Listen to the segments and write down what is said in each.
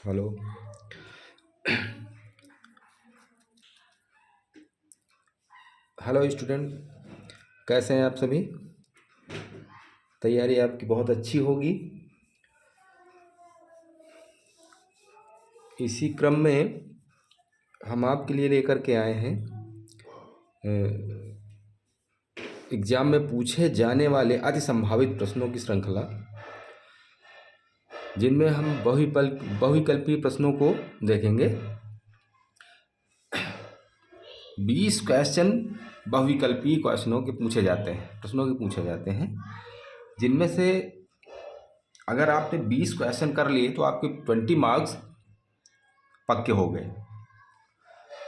Hello. Hello student, कैसे हैं आप सभी? तैयारी आपकी बहुत अच्छी होगी। इसी क्रम में हम आपके लिए लेकर के आए हैं एग्जाम में पूछे जाने वाले अति संभावित प्रश्नों की श्रृंखला, जिनमें हम बहुविकल्पीय प्रश्नों को देखेंगे। 20 क्वेश्चन बहुविकल्पीय प्रश्नों के पूछे जाते हैं, जिनमें से अगर आपने 20 क्वेश्चन कर लिए तो आपके 20 मार्क्स पक्के हो गए।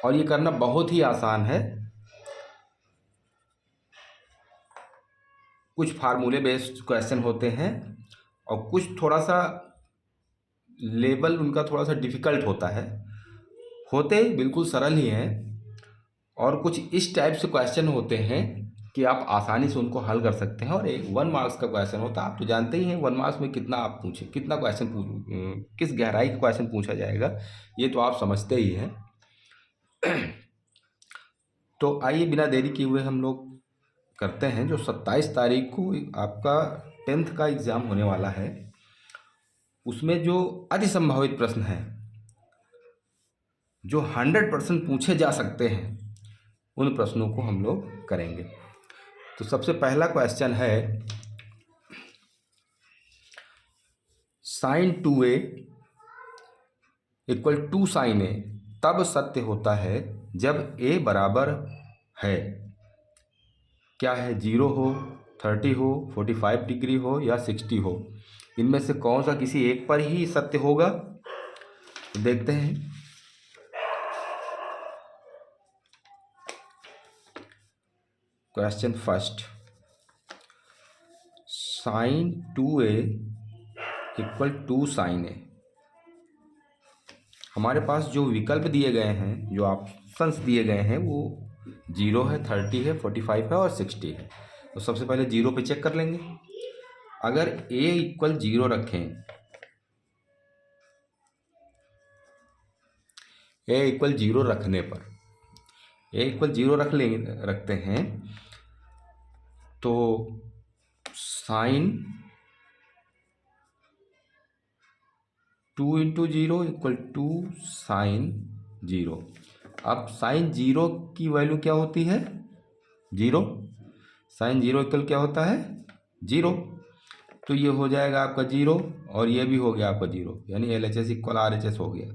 और ये करना बहुत ही आसान है। कुछ फार्मूले बेस्ड क्वेश्चन होते हैं और कुछ थोड़ा सा लेवल उनका थोड़ा सा डिफ़िकल्ट होता है। होते बिल्कुल सरल ही हैं, और कुछ इस टाइप से क्वेश्चन होते हैं कि आप आसानी से उनको हल कर सकते हैं। और एक 1 मार्क्स का क्वेश्चन होता है, आप तो जानते ही हैं 1 मार्क्स में कितना आप पूछे, कितना किस गहराई का क्वेश्चन पूछा जाएगा, ये तो आप समझते ही हैं। तो आइए बिना देरी किए हुए हम लोग करते हैं। जो 27 तारीख को आपका 10th का एग्ज़ाम होने वाला है, उसमें जो अति संभावित प्रश्न हैं जो 100% पूछे जा सकते हैं, उन प्रश्नों को हम लोग करेंगे। तो सबसे पहला क्वेश्चन है, sin 2a equal 2 sin a तब सत्य होता है जब a बराबर है, क्या है, 0 हो, 30 हो, 45 डिग्री हो या 60 हो। इनमें से कौन सा किसी एक पर ही सत्य होगा? तो देखते हैं। Question first, sin 2a equal 2 sin a। हमारे पास जो विकल्प दिए गए हैं, जो ऑप्शंस दिए गए हैं, वो 0 है, 30 है, 45 है और 60 है। तो सबसे पहले 0 पे चेक कर लेंगे। अगर a इक्वल 0 रखें, a इक्वल 0 रखने पर, a इक्वल 0 रखते हैं, तो साइन 2 इंटू 0 इक्वल 2 साइन 0। अब साइन 0 की वैल्यू क्या होती है? 0। साइन 0 इक्वल क्या होता है? 0। तो ये हो जाएगा आपका 0 और ये भी हो गया आपका 0, यानी LHS इक्वल RHS हो गया।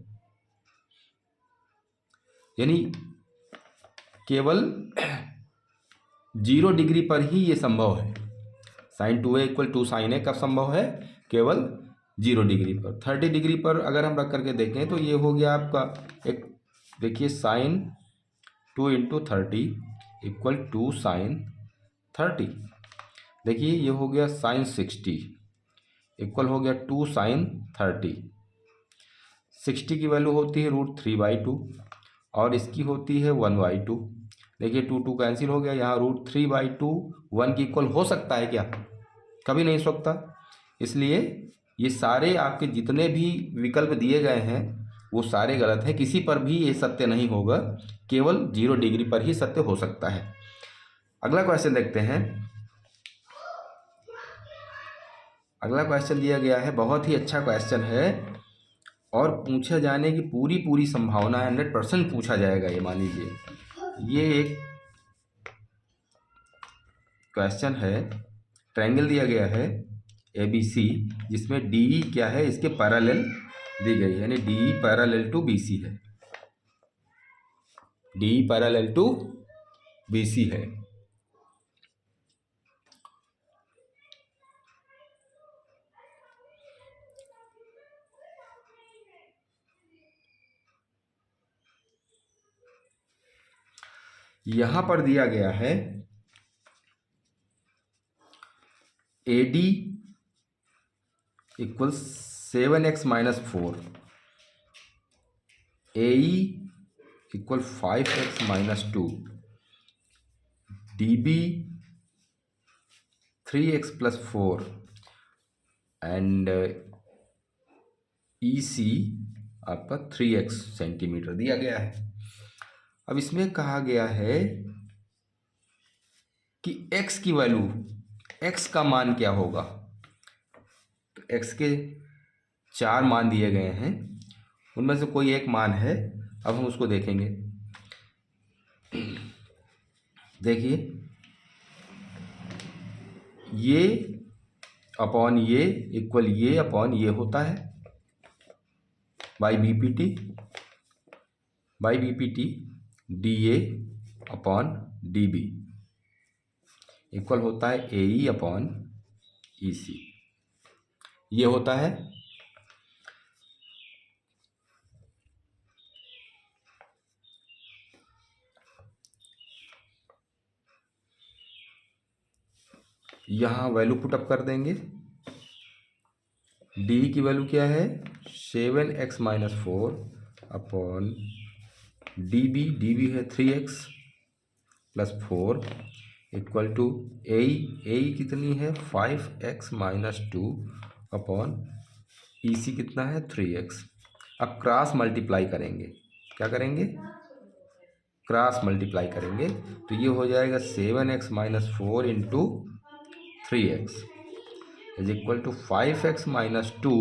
यानी केवल 0 डिग्री पर ही ये संभव है। Sign 2a equal 2 sign a कब संभव है? केवल 0 डिग्री पर। 30 डिग्री पर अगर हम रख करके देखें तो ये हो गया आपका एक, देखिए, साइन 2 इंटू 30 इक्वल 2 साइन 30। देखिए ये हो गया साइन 60 इक्वल हो गया 2 साइन 30। 60 की वैल्यू होती है √3/2 और इसकी होती है 1/2। देखिए 2 कैंसिल हो गया, यहाँ √3/2 1 की इक्वल हो सकता है क्या? कभी नहीं हो सकता। इसलिए ये सारे आपके जितने भी विकल्प दिए गए हैं वो सारे गलत हैं। किसी पर भी ये सत्य नहीं होगा, केवल 0 डिग्री पर ही सत्य हो सकता है। अगला क्वेश्चन देखते हैं। अगला क्वेश्चन दिया गया है, बहुत ही अच्छा क्वेश्चन है और पूछा जाने की पूरी पूरी संभावना है, 100% पूछा जाएगा ये, मान लीजिए। ये एक क्वेश्चन है, ट्रायंगल दिया गया है ABC, जिसमें DE क्या है, इसके पैरेलल दी गई है, यानी DE पैरेलल टू BC है। DE पैरेलल टू BC है। यहां पर दिया गया है AD equal 7x minus 4, AE equal 5x minus 2, DB 3x plus 4 and EC आपका 3x सेंटीमीटर दिया गया है। अब इसमें कहा गया है कि x की वैल्यू, x का मान क्या होगा। तो x के 4 मान दिए गए हैं, उनमें से कोई एक मान है। अब हम उसको देखेंगे। देखिए, ये अपॉन ये इक्वल ये अपॉन ये होता है by B P T D A upon D B equal होता है ए ई अपॉन ई सी। ये होता है। यहाँ वैल्यू पुटअप कर देंगे। डी की वैल्यू क्या है, 7x minus 4 upon D B है 3x प्लस 4 इक्वल टू ए कितनी है 5x माइनस 2 अपॉन ई सी कितना है 3x। अब क्रॉस मल्टीप्लाई करेंगे। क्या करेंगे, क्रॉस मल्टीप्लाई करेंगे तो ये हो जाएगा 7x minus 4 into 3x is equal to 5x minus 2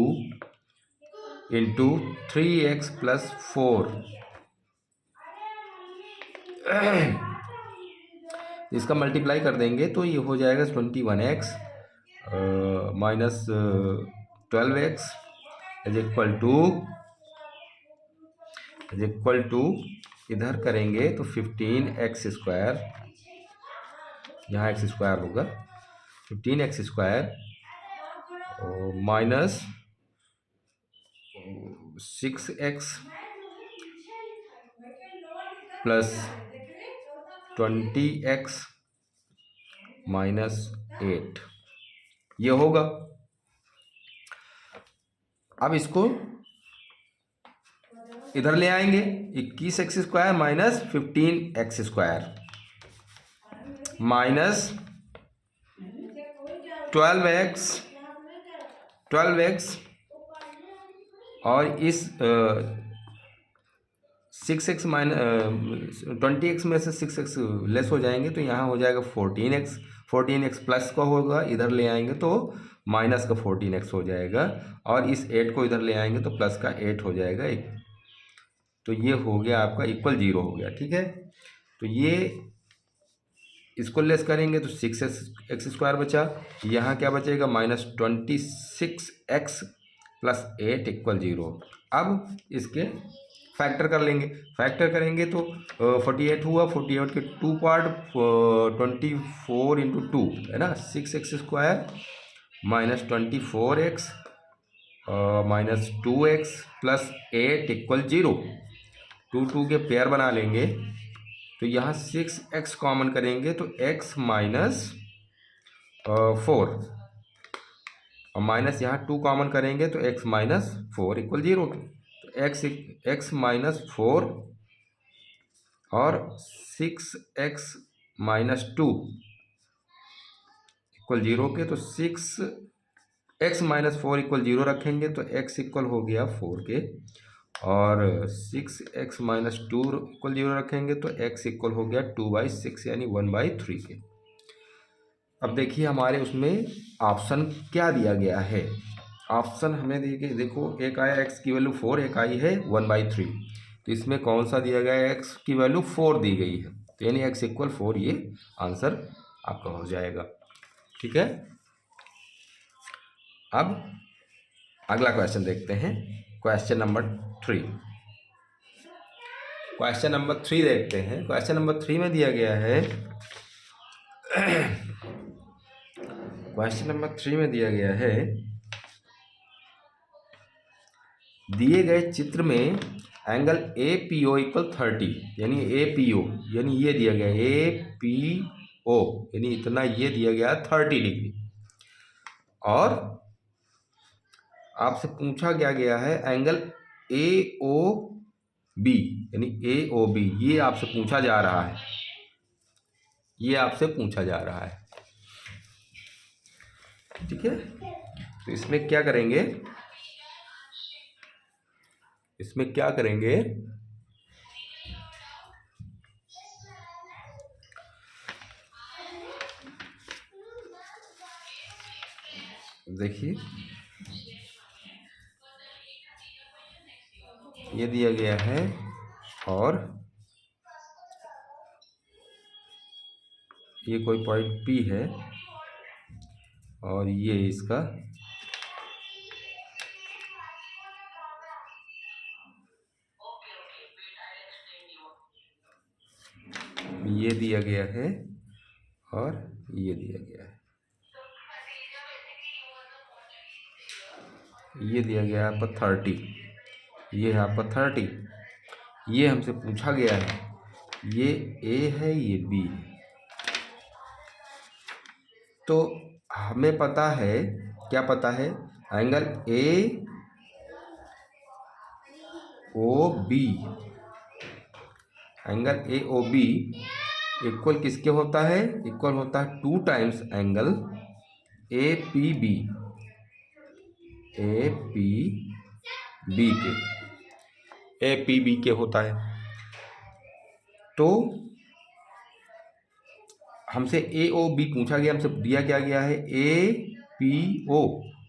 into 3x plus 4। इसका मल्टीप्लाई कर देंगे तो ये हो जाएगा 21x minus 12x is equal to इधर करेंगे तो 15x स्क्वायर, यहाँ एक्स स्क्वायर होगा 15x square minus 6x plus 20x minus 8 ये होगा। अब इसको इधर ले आएंगे 21x square minus 15x square minus 12x और इस 6x माइनस 20x में से 6x लेस हो जाएंगे तो यहाँ हो जाएगा 14x प्लस का होगा, इधर ले आएंगे तो माइनस का 14x हो जाएगा और इस 8 को इधर ले आएंगे तो प्लस का 8 हो जाएगा। तो ये हो गया आपका इक्वल 0 हो गया। ठीक है, तो ये इसको लेस करेंगे तो 6x स्क्वायर बचा, यहाँ क्या बचेगा माइनस 26x प्लस 8 इक्वल 0। अब इसके फैक्टर कर लेंगे। फैक्टर करेंगे तो 48 हुआ, 48 के 2 पार्ट 24 इंटू 2 है ना, 6x square minus 24x minus 2x plus 8 equal 0। 2 के पेयर बना लेंगे तो यहाँ 6x कॉमन करेंगे तो x माइनस 4 और माइनस यहाँ 2 कॉमन करेंगे तो x माइनस 4 इक्वल 0। तो x माइनस 4 और 6x माइनस 2 इक्वल 0 के, तो 6x माइनस 4 इक्वल 0 रखेंगे तो x इक्वल हो गया 4 के और 6x माइनस 2 इक्वल 0 रखेंगे तो x इक्वल हो गया 2/6 यानी 1/3 के। अब देखिए हमारे उसमें ऑप्शन क्या दिया गया है। ऑप्शन हमें देखो एक आया x की वैल्यू 4, एक आई है 1/3। तो इसमें कौन सा दिया गया है, x की वैल्यू 4 दी गई है तो यानी x इक्वल 4 ये आंसर आपका हो जाएगा। ठीक है, अब अगला क्वेश्चन देखते हैं, क्वेश्चन नंबर 3। क्वेश्चन नंबर 3 देखते हैं। क्वेश्चन नंबर 3 में दिया गया है क्वेश्चन नंबर 3 में दिया गया है दिए गए चित्र में angle A P O equal 30 यानी ए पी ओ यानी ये दिया गया ए पी ओ यानी इतना ये दिया गया 30 डिग्री और आपसे पूछा क्या गया है एंगल ए ओ बी यानी ए ओ बी, ये आपसे पूछा जा रहा है, ये आपसे पूछा जा रहा है। ठीक है, तो इसमें क्या करेंगे, इसमें क्या करेंगे, देखिए ये दिया गया है और ये कोई पॉइंट P है और ये इसका ये दिया गया है और ये दिया गया है, ये दिया गया है आपका 30, ये है आपका 30। ये हमसे पूछा गया है, ये A है ये B है। तो हमें पता है, क्या पता है, angle AOB, angle AOB equal किसके होता है, इक्वल होता है 2 टाइम्स एंगल APB के, APB के होता है। तो हमसे AOB पूछा गया, हमसे दिया क्या गया है APO,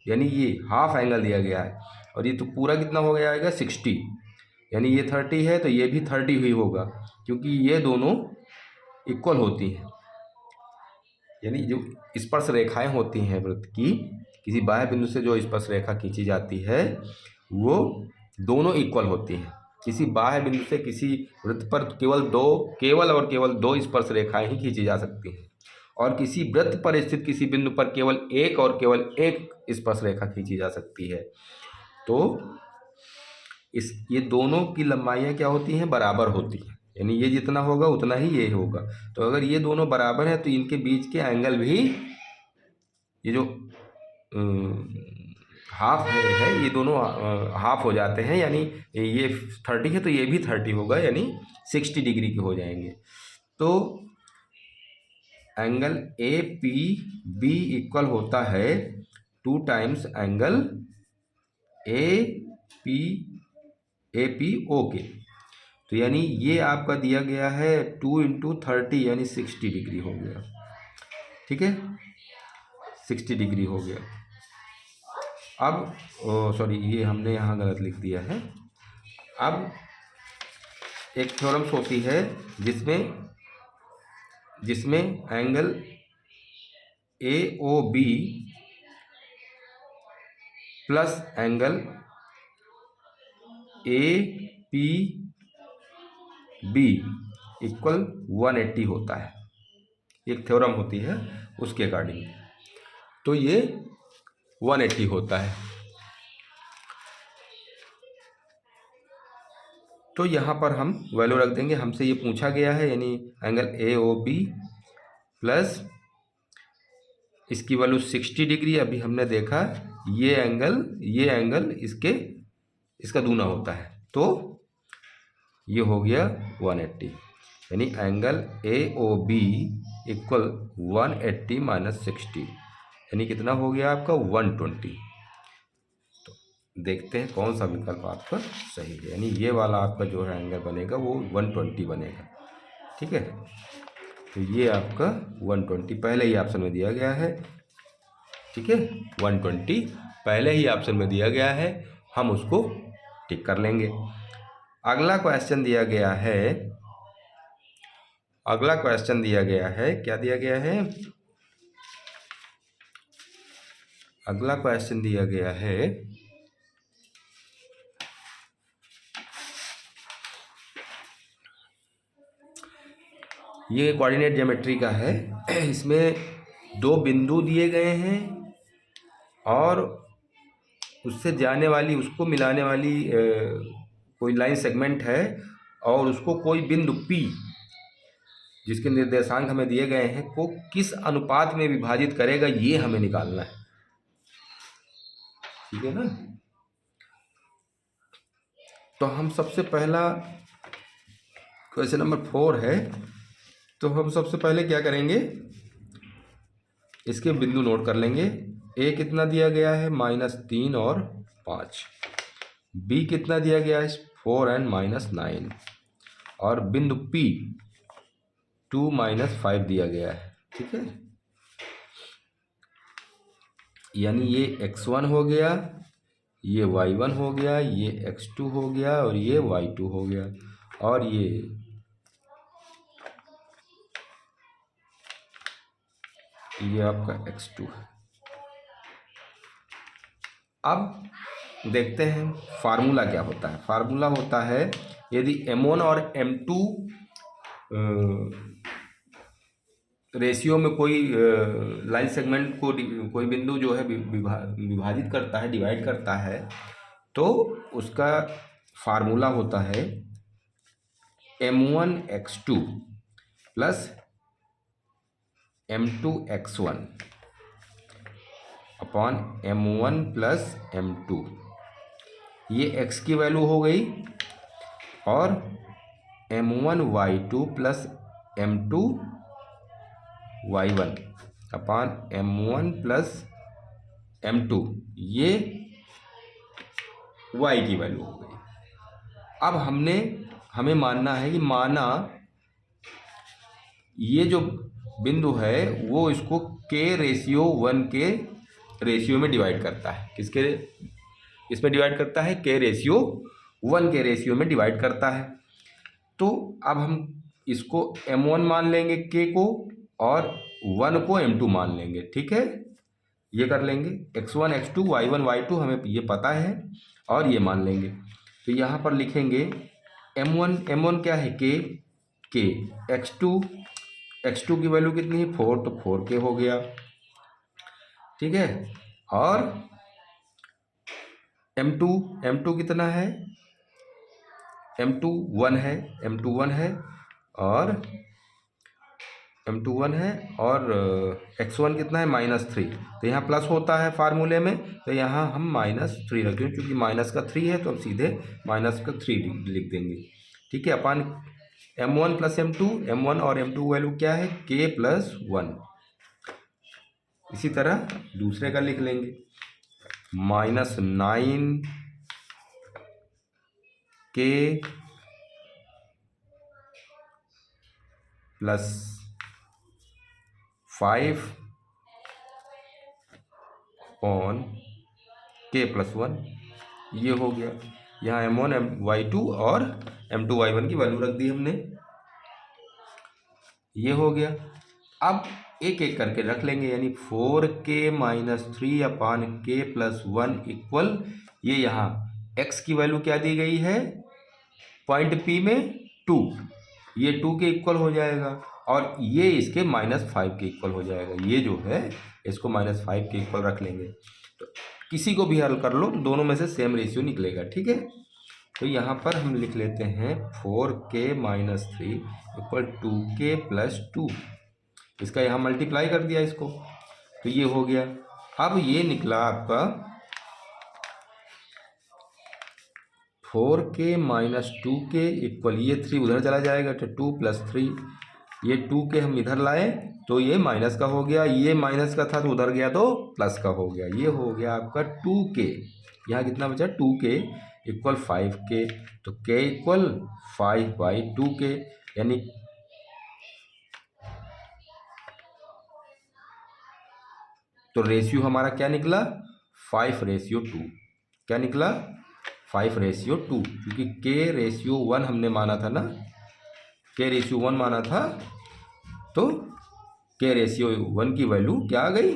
यानी ये हाफ एंगल दिया गया है और ये तो पूरा कितना हो गया आएगा 60, यानी ये 30 है तो ये भी 30 ही होगा क्योंकि ये दोनों इक्वल होती हैं। यानी जो स्पर्श रेखाएं होती हैं वृत्त की, किसी बाह्य बिंदु से जो स्पर्श रेखा खींची जाती है वो दोनों इक्वल होती हैं। किसी बाह्य बिंदु से किसी वृत्त पर केवल दो स्पर्श रेखाएं ही खींची जा सकती हैं और किसी वृत्त पर स्थित किसी बिंदु पर केवल एक स्पर्श रेखा खींची जा सकती है। तो ये दोनों की लंबाइयाँ क्या होती हैं, बराबर होती हैं, यानी ये जितना होगा उतना ही ये होगा। तो अगर ये दोनों बराबर हैं तो इनके बीच के एंगल भी, ये जो हाफ है ये दोनों हाफ हो जाते हैं, यानी ये 30 है तो ये भी 30 होगा, यानी 60 डिग्री के हो जाएंगे। तो एंगल APB इक्वल होता है 2 टाइम्स एंगल APO के। तो यानी ये आपका दिया गया है 2 × 30 यानी 60 डिग्री हो गया, ठीक है, 60 डिग्री हो गया। अब सॉरी, ये हमने यहाँ गलत लिख दिया है। अब एक थ्योरम्स होती है जिसमें angle AOB plus angle APB equal 180 होता है, एक थ्योरम होती है उसके अकॉर्डिंग। तो ये 180 होता है। तो यहाँ पर हम वैल्यू रख देंगे, हमसे ये पूछा गया है, यानी एंगल AOB प्लस इसकी वैल्यू 60 डिग्री। अभी हमने देखा ये एंगल इसका दूना होता है, तो ये हो गया 180, यानी एंगल AOB इक्वल 180 माइनस 60, यानी कितना हो गया आपका 120। तो देखते हैं कौन सा विकल्प आपका सही है, यानी ये वाला आपका जो है एंगल बनेगा वो 120 बनेगा, ठीक है। तो ये आपका 120 पहले ही ऑप्शन में दिया गया है, ठीक है, 120 पहले ही ऑप्शन में दिया गया है, हम उसको टिक कर लेंगे। अगला क्वेश्चन दिया गया है, क्या दिया गया है, अगला क्वेश्चन दिया गया है ये कोऑर्डिनेट ज्योमेट्री का है। इसमें 2 बिंदु दिए गए हैं और उससे जाने वाली, उसको मिलाने वाली कोई लाइन सेगमेंट है और उसको कोई बिंदु P जिसके निर्देशांक हमें दिए गए हैं को किस अनुपात में विभाजित करेगा, ये हमें निकालना है, ठीक है ना। तो हम सबसे पहला क्वेश्चन नंबर 4 है, तो हम सबसे पहले क्या करेंगे, इसके बिंदु नोट कर लेंगे। A कितना दिया गया है, -3 और 5, बी कितना दिया गया है 4 एंड -9 और बिंदु पी 2 - 5 दिया गया है। ठीक है, यानी ये x1 हो गया, ये y1 हो गया, ये x2 हो गया और ये y2 हो गया और ये आपका x2 है। अब देखते हैं फार्मूला क्या होता है। फार्मूला होता है यदि m1 और m2 रेशियो में कोई लाइन सेगमेंट को कोई बिंदु जो है विभाजित करता है, डिवाइड करता है, तो उसका फार्मूला होता है m1x2 plus m2x1 upon m1 plus m2। ये x की वैल्यू हो गई और m1y2 plus m2y1 upon m1 plus m2, ये y की वैल्यू हो गई। अब हमें मानना है कि माना ये जो बिंदु है वो इसको k/1 के रेशियो में डिवाइड करता है। इसमें डिवाइड करता है k/1 के रेशियो में डिवाइड करता है। तो अब हम इसको m1 मान लेंगे k को और 1 को m2 मान लेंगे। ठीक है, ये कर लेंगे x1 x2 y1 y2 हमें ये पता है और ये मान लेंगे। तो यहाँ पर लिखेंगे m1 क्या है k x2 की वैल्यू कितनी है 4, तो 4k हो गया। ठीक है, और m2 कितना है m2 1 है और x1 कितना है -3, तो यहाँ प्लस होता है फार्मूले में, तो यहाँ हम -3 रखें, क्योंकि माइनस का 3 है तो हम सीधे -3 लिख देंगे। ठीक है, अपन m1 प्लस m1 और m2 वैल्यू क्या है k+1। इसी तरह दूसरे का लिख लेंगे -9k +5 अपॉन k+1, ये हो गया। यहाँ m1 y2 और m2 y1 की वैल्यू रख दी हमने, ये हो गया। अब एक एक करके रख लेंगे, यानी 4k - 3 अपॉन k+1 इक्वल, ये यहाँ x की वैल्यू क्या दी गई है पॉइंट P में 2, ये 2 के इक्वल हो जाएगा और ये इसके -5 के इक्वल हो जाएगा। ये जो है इसको -5 के इक्वल रख लेंगे। तो किसी को भी हल कर लो, दोनों में से सेम रेशियो निकलेगा। ठीक है, तो यहाँ पर हम लिख लेते हैं 4k - 3 इक्वल 2k + 2। इसका यहाँ मल्टीप्लाई कर दिया इसको, तो ये हो गया। अब ये निकला आपका 4k - 2k इक्वल, ये 3 उधर चला जाएगा तो 2 + 3, ये 2k हम इधर लाए तो ये माइनस का हो गया, ये माइनस का था तो उधर गया तो प्लस का हो गया। ये हो गया आपका 2k, यहाँ कितना बचा 2k इक्वल 5k, तो k इक्वल 5/2k, यानी तो रेशियो हमारा क्या निकला 5/2। क्या निकला 5/2, क्योंकि k/1 हमने माना था ना, k/1 माना था, तो k/1 की वैल्यू क्या आ गई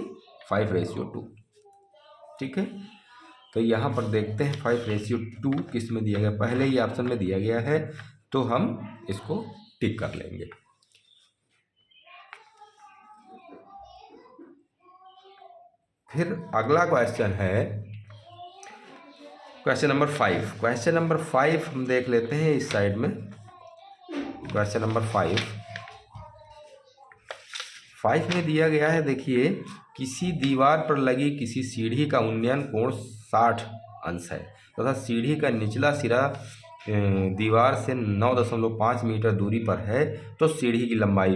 5/2। ठीक है, तो यहाँ पर देखते हैं 5/2 किस में दिया गया, पहले ही ऑप्शन में दिया गया है तो हम इसको टिक कर लेंगे। फिर अगला क्वेश्चन है क्वेश्चन नंबर 5। क्वेश्चन नंबर 5 हम देख लेते हैं इस साइड में। क्वेश्चन नंबर 5 में दिया गया है, देखिए किसी दीवार पर लगी किसी सीढ़ी का उन्नयन कोण 60 अंश है तथा सीढ़ी का निचला सिरा दीवार से 9.5 मीटर दूरी पर है, तो सीढ़ी की लंबाई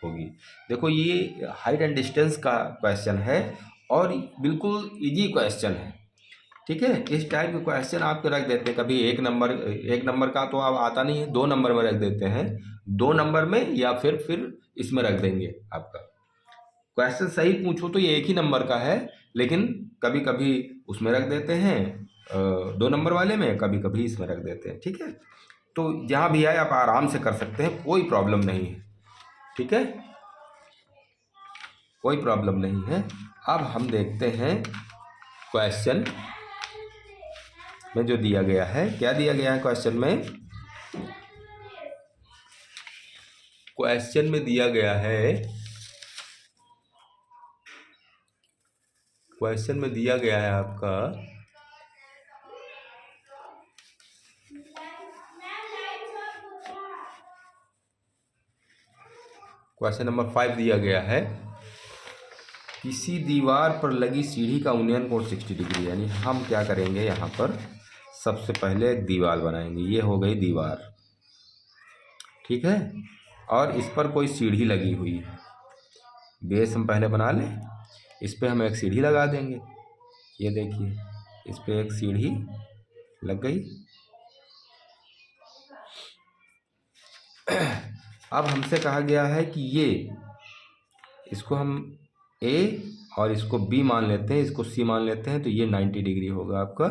होगी। देखो ये हाइट एंड डिस्टेंस का क्वेश्चन है और बिल्कुल इजी क्वेश्चन है। ठीक है, इस टाइप के क्वेश्चन आपके रख देते हैं। कभी एक नंबर का तो अब आता नहीं है, 2 नंबर में रख देते हैं, 2 नंबर में, या फिर इसमें रख देंगे। आपका क्वेश्चन सही पूछो तो ये 1 ही नंबर का है, लेकिन कभी कभी उसमें रख देते हैं 2 नंबर वाले में, कभी कभी इसमें रख देते हैं। ठीक है, तो जहाँ भी आए आप आराम से कर सकते हैं, कोई प्रॉब्लम नहीं है। ठीक है, कोई प्रॉब्लम नहीं है। अब हम देखते हैं क्वेश्चन में जो दिया गया है, क्या दिया गया है क्वेश्चन में। क्वेश्चन में दिया गया है, क्वेश्चन में दिया गया है आपका क्वेश्चन नंबर 5 दिया गया है, किसी दीवार पर लगी सीढ़ी का उन्नयन कोण 60 डिग्री। यानी हम क्या करेंगे, यहाँ पर सबसे पहले एक दीवार बनाएंगे। ये हो गई दीवार, ठीक है, और इस पर कोई सीढ़ी लगी हुई है। बेस हम पहले बना लें, इस पर हम एक सीढ़ी लगा देंगे। ये देखिए, इस पर एक सीढ़ी लग गई। अब हमसे कहा गया है कि ये, इसको हम ए और इसको बी मान लेते हैं, इसको सी मान लेते हैं, तो ये 90 डिग्री होगा आपका।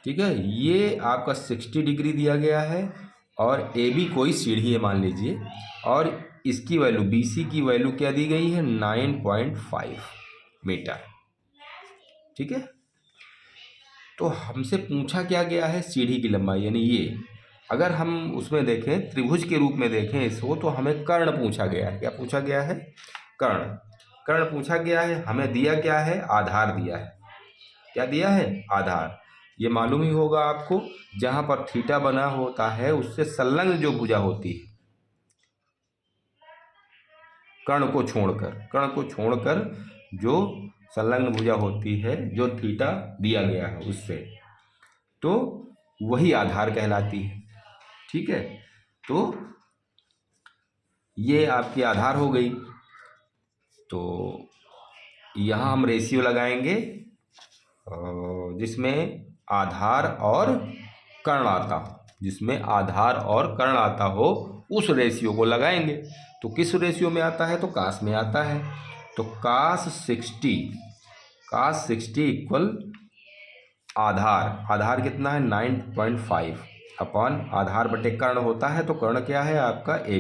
ठीक है, ये आपका 60 डिग्री दिया गया है, और ए बी कोई सीढ़ी है मान लीजिए, और इसकी वैल्यू बी सी की वैल्यू क्या दी गई है, 9.5 मीटर। ठीक है, तो हमसे पूछा क्या गया है, सीढ़ी की लंबाई। यानी ये अगर हम उसमें देखें, त्रिभुज के रूप में देखें इसको, तो हमें कर्ण पूछा गया है। क्या पूछा गया है, कर्ण। कर्ण पूछा गया है, हमें दिया क्या है, आधार दिया है। क्या दिया है, आधार। ये मालूम ही होगा आपको, जहाँ पर थीटा बना होता है उससे संलग्न जो भुजा होती है, कर्ण को छोड़कर जो संलग्न भुजा होती है, जो थीटा दिया गया है उससे, तो वही आधार कहलाती है। ठीक है, तो ये आपकी आधार हो गई। तो यहाँ हम रेशियो लगाएंगे जिसमें आधार और कर्ण आता हो, जिसमें आधार और कर्ण आता हो उस रेशियो को लगाएंगे। तो किस रेशियो में आता है, तो कास में आता है। तो कास 60 इक्वल आधार कितना है, 9.5 अपॉन आधार बटे कर्ण होता है। तो कर्ण क्या है आपका, ए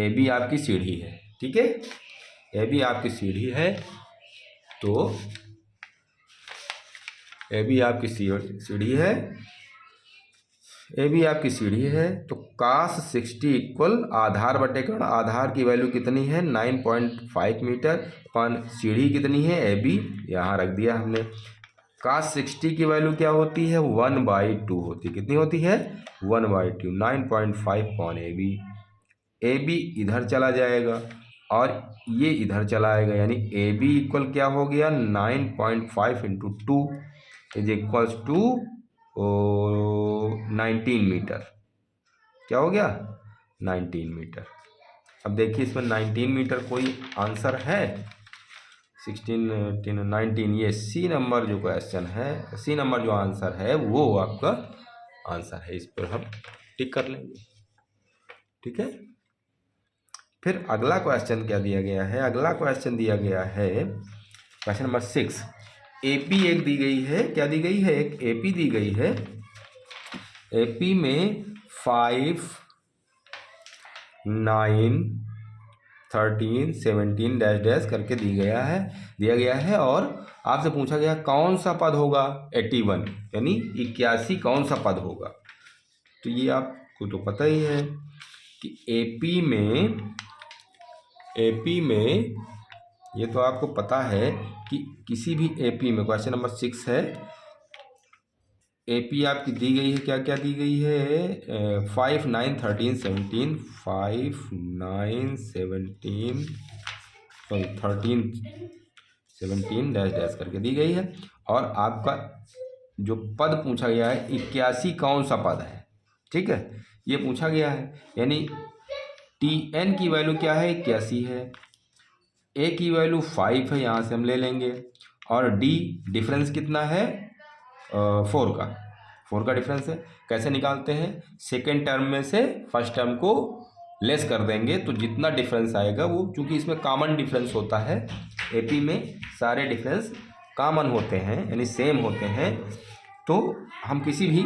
बी आपकी सीढ़ी है। ठीक है, ए बी आपकी सीढ़ी है, तो ए बी आपकी सीढ़ी है, तो कास 60 इक्वल आधार बटे कर्ण। आधार की वैल्यू कितनी है, 9.5 मीटर, अपन सीढ़ी कितनी है, ए बी, यहाँ रख दिया हमने। कास 60 की वैल्यू क्या होती है, 1/2 होती है। कितनी होती है, 1/2, 9.5 अपॉन ए बी इधर चला जाएगा और ये इधर चला आएगा, यानी ए बी इक्वल क्या हो गया, 9.5 into 2 is equals to 19 metre. क्या हो गया, 19 मीटर। अब देखिए इसमें 19 मीटर कोई आंसर है, 16, 18, 19, ये सी नंबर जो क्वेश्चन है, सी नंबर जो आंसर है वो आपका आंसर है। इस पर हम टिक कर लेंगे। ठीक है, फिर अगला क्वेश्चन क्या दिया गया है, अगला क्वेश्चन दिया गया है क्वेश्चन नंबर 6। एपी एक दी गई है, क्या दी गई है, एक एपी दी गई है। एपी में 5, 9, 13, 17 डैश डैश करके दिया गया है, और आपसे पूछा गया कौन सा पद होगा, 81 यानी 81 कौन सा पद होगा। तो ये आपको तो पता ही है कि एपी में ये तो आपको पता है कि किसी भी एपी में, क्वेश्चन नंबर 6 है, एपी आपकी दी गई है, क्या क्या दी गई है, 5, 9, 13, 17, 5, 9, 17, सॉरी 13, 17 डैश डैश करके दी गई है, और आपका जो पद पूछा गया है 81 कौन सा पद है। ठीक है, ये पूछा गया है, यानी टी एन की वैल्यू क्या है, 81 है, ए की वैल्यू 5 है, यहाँ से हम ले लेंगे, और डी डिफरेंस कितना है, 4 का डिफरेंस है। कैसे निकालते हैं, सेकेंड टर्म में से फर्स्ट टर्म को लेस कर देंगे तो जितना डिफरेंस आएगा वो, चूंकि इसमें कॉमन डिफरेंस होता है, एपी में सारे डिफरेंस कॉमन होते हैं यानी सेम होते हैं, तो हम किसी भी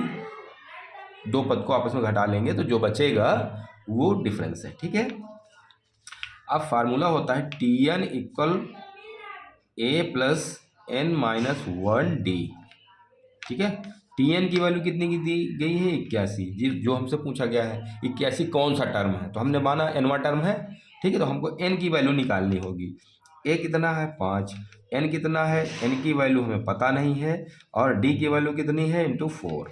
दो पद को आपस में घटा लेंगे तो जो बचेगा वो डिफरेंस है। ठीक है, अब फार्मूला होता है टी एन इक्वल ए प्लस एन माइनस 1 डी। ठीक है, टी एन की वैल्यू कितने की दी गई है, 81 जी, जो हमसे पूछा गया है 81 कौन सा टर्म है, तो हमने माना एनवा टर्म है। ठीक है, तो हमको एन की वैल्यू निकालनी होगी। ए कितना है 5, एन कितना है, एन की वैल्यू हमें पता नहीं है, और डी की वैल्यू कितनी है इंटू 4।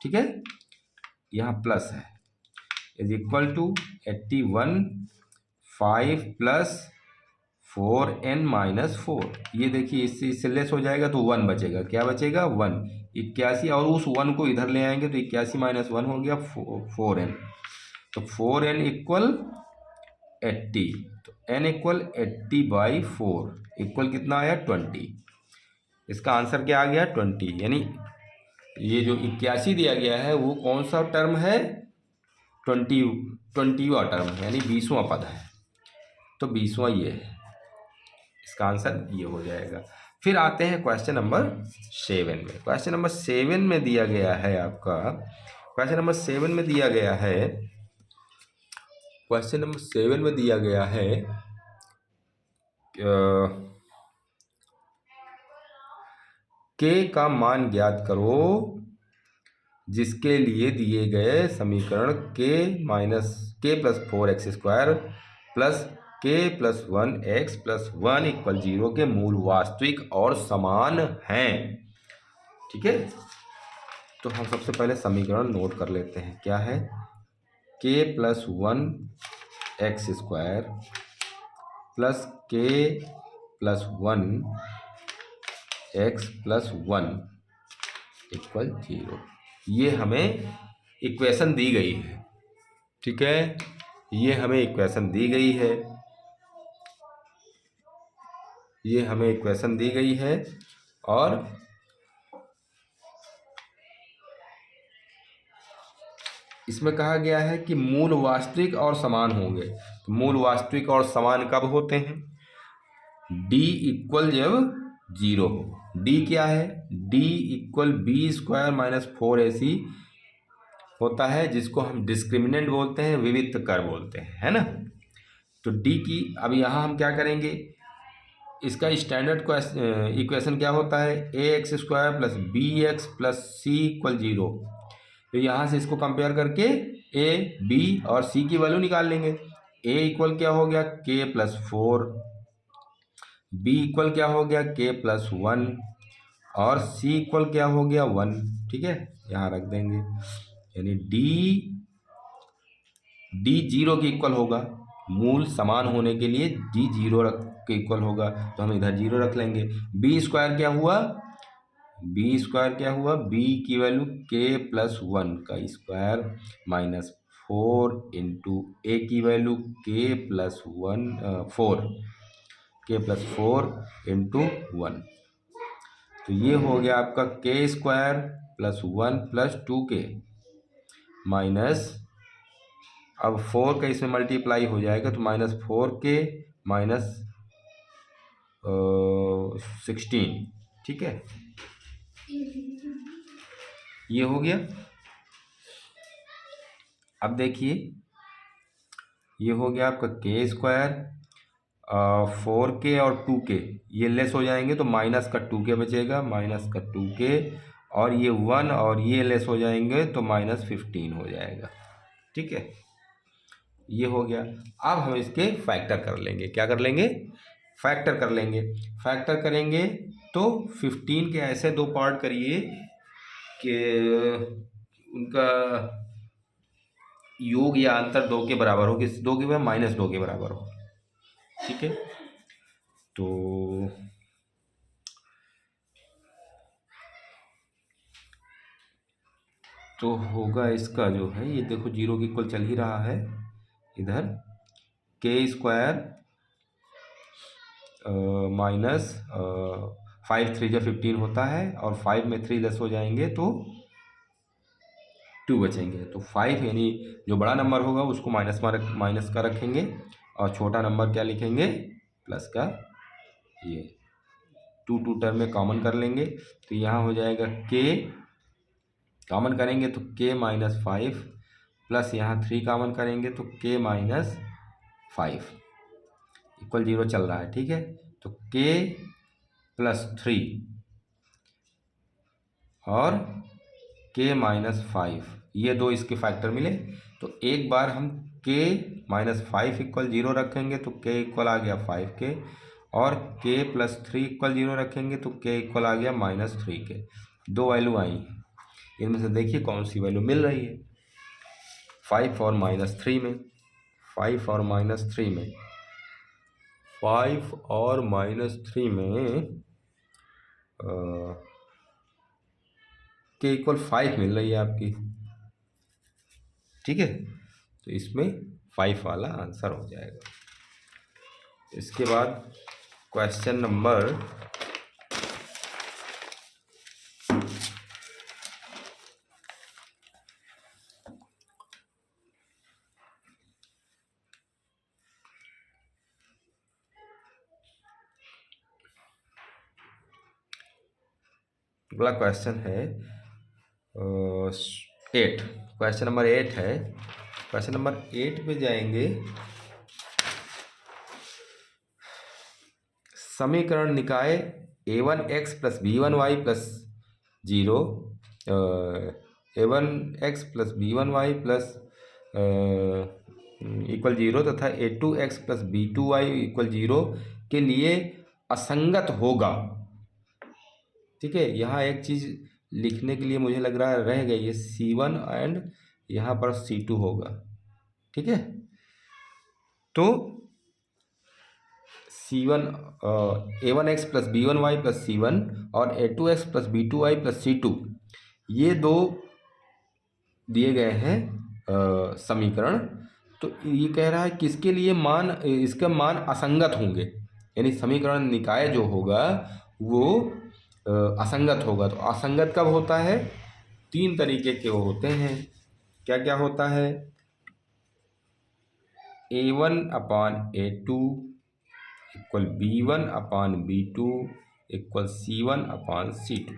ठीक है, यहाँ प्लस है, is equal to 81 5 plus 4n minus 4। ये देखिए इससे लेस हो जाएगा तो 1 बचेगा, क्या बचेगा 1, 81, और उस 1 को इधर ले आएंगे तो 81 माइनस 1 हो गया 4n, तो 4n इक्वल 80, तो n इक्वल 80/4 इक्वल कितना आया 20। इसका आंसर क्या आ गया 20, यानी ये जो 81 दिया गया है वो कौन सा टर्म है, 20वां टर्म है, यानी 20वां पद है, तो 20वां ये है, इसका आंसर ये हो जाएगा। फिर आते हैं क्वेश्चन नंबर 7 में। क्वेश्चन नंबर 7 में दिया गया है आपका, क्वेश्चन नंबर 7 में दिया गया है, क्वेश्चन नंबर 7 में दिया गया है के का मान ज्ञात करो जिसके लिए दिए गए समीकरण के प्लस 4x² प्लस के प्लस 1x प्लस 1 इक्वल 0 के मूल वास्तविक और समान हैं। ठीक है, तो हम सबसे पहले समीकरण नोट कर लेते हैं। क्या है, के प्लस 1x² प्लस के प्लस 1x प्लस 1 इक्वल 0, ये हमें इक्वेशन दी गई है। ठीक है, ये हमें इक्वेशन दी गई है, ये हमें इक्वेशन दी गई है, और इसमें कहा गया है कि मूल वास्तविक और समान होंगे। तो मूल वास्तविक और समान कब होते हैं, d इक्वल जब 0 हो। d क्या है, d equal b² minus 4ac होता है, जिसको हम डिस्क्रिमिनेंट बोलते हैं, विविक्त कर बोलते हैं, है ना। तो d की, अब यहाँ हम क्या करेंगे, इसका स्टैंडर्ड इक्वेशन क्या होता है, ax² plus bx plus c equal 0। तो यहाँ से इसको कंपेयर करके a b और c की वैल्यू निकाल लेंगे। a इक्वल क्या हो गया k प्लस 4, b इक्वल क्या हो गया k प्लस 1, और c इक्वल क्या हो गया 1। ठीक है, यहाँ रख देंगे, यानी d 0 के इक्वल होगा, मूल समान होने के लिए d 0 के इक्वल होगा, तो हम इधर 0 रख लेंगे। b² क्या हुआ, b² क्या हुआ, b की वैल्यू k प्लस 1 का स्क्वायर माइनस 4 इंटू a की वैल्यू k प्लस 4 इंटू 1, तो ये हो गया आपका k² plus 1 plus 2k minus, अब 4 का इसमें मल्टीप्लाई हो जाएगा तो माइनस 4k माइनस 16। ठीक है, ये हो गया। अब देखिए, ये हो गया आपका k², 4k और 2k ये लेस हो जाएंगे तो माइनस का 2k बचेगा, माइनस का 2k, और ये 1 और ये लेस हो जाएंगे तो माइनस 15 हो जाएगा। ठीक है, ये हो गया। अब हम इसके फैक्टर कर लेंगे, क्या कर लेंगे, फैक्टर कर लेंगे। फैक्टर करेंगे तो 15 के ऐसे दो पार्ट करिए कि उनका योग या अंतर 2 के बराबर हो, किस 2 के बराबर, -2 के बराबर हो। ठीक है, तो होगा इसका जो है, ये देखो 0 के इक्वल चल ही रहा है, इधर k² माइनस 5 3 जा 15 होता है और 5 में 3 लेस हो जाएंगे तो 2 बचेंगे। तो 5 यानी जो बड़ा नंबर होगा उसको माइनस का रखेंगे और छोटा नंबर क्या लिखेंगे, प्लस का। ये 2 टर्म में कॉमन कर लेंगे तो यहाँ हो जाएगा k, कॉमन करेंगे तो k माइनस 5 प्लस यहाँ 3 कॉमन करेंगे तो k माइनस 5 इक्वल 0 चल रहा है। ठीक है, तो k प्लस 3 और k माइनस 5 ये दो इसके फैक्टर मिले। तो एक बार हम k माइनस 5 इक्वल 0 रखेंगे तो k इक्वल आ गया 5k, और k प्लस 3 इक्वल 0 रखेंगे तो k इक्वल आ गया माइनस 3k। दो वैल्यू आई हैं, इनमें से देखिए कौन सी वैल्यू मिल रही है। 5 और माइनस 3 में, 5 और माइनस 3 में, 5 और माइनस 3 में के इक्वल 5 मिल रही है आपकी। ठीक है, तो इसमें 5 वाला आंसर हो जाएगा। इसके बाद क्वेश्चन नंबर अगला क्वेश्चन है 8, क्वेश्चन नंबर 8 है। क्वेश्चन नंबर 8 पे जाएंगे। समीकरण निकाय a1x plus b1y plus 0, a1x plus b1y plus equal 0 तथा a2x प्लस b2y इक्वल 0 के लिए असंगत होगा। ठीक है, यहाँ एक चीज़ लिखने के लिए मुझे लग रहा है रह गई है, C1 एंड यहाँ पर C2 होगा। ठीक है, तो C1 a1x plus b1y plus C1 और a2x plus b2y plus C2 ये दो दिए गए हैं समीकरण। तो ये कह रहा है किसके लिए मान, इसका मान असंगत होंगे, यानी समीकरण निकाय जो होगा वो असंगत होगा। तो असंगत कब होता है, 3 तरीके के वो होते हैं। क्या क्या होता है, a1 upon a2 equal b1 upon b2 equal c1 upon c2।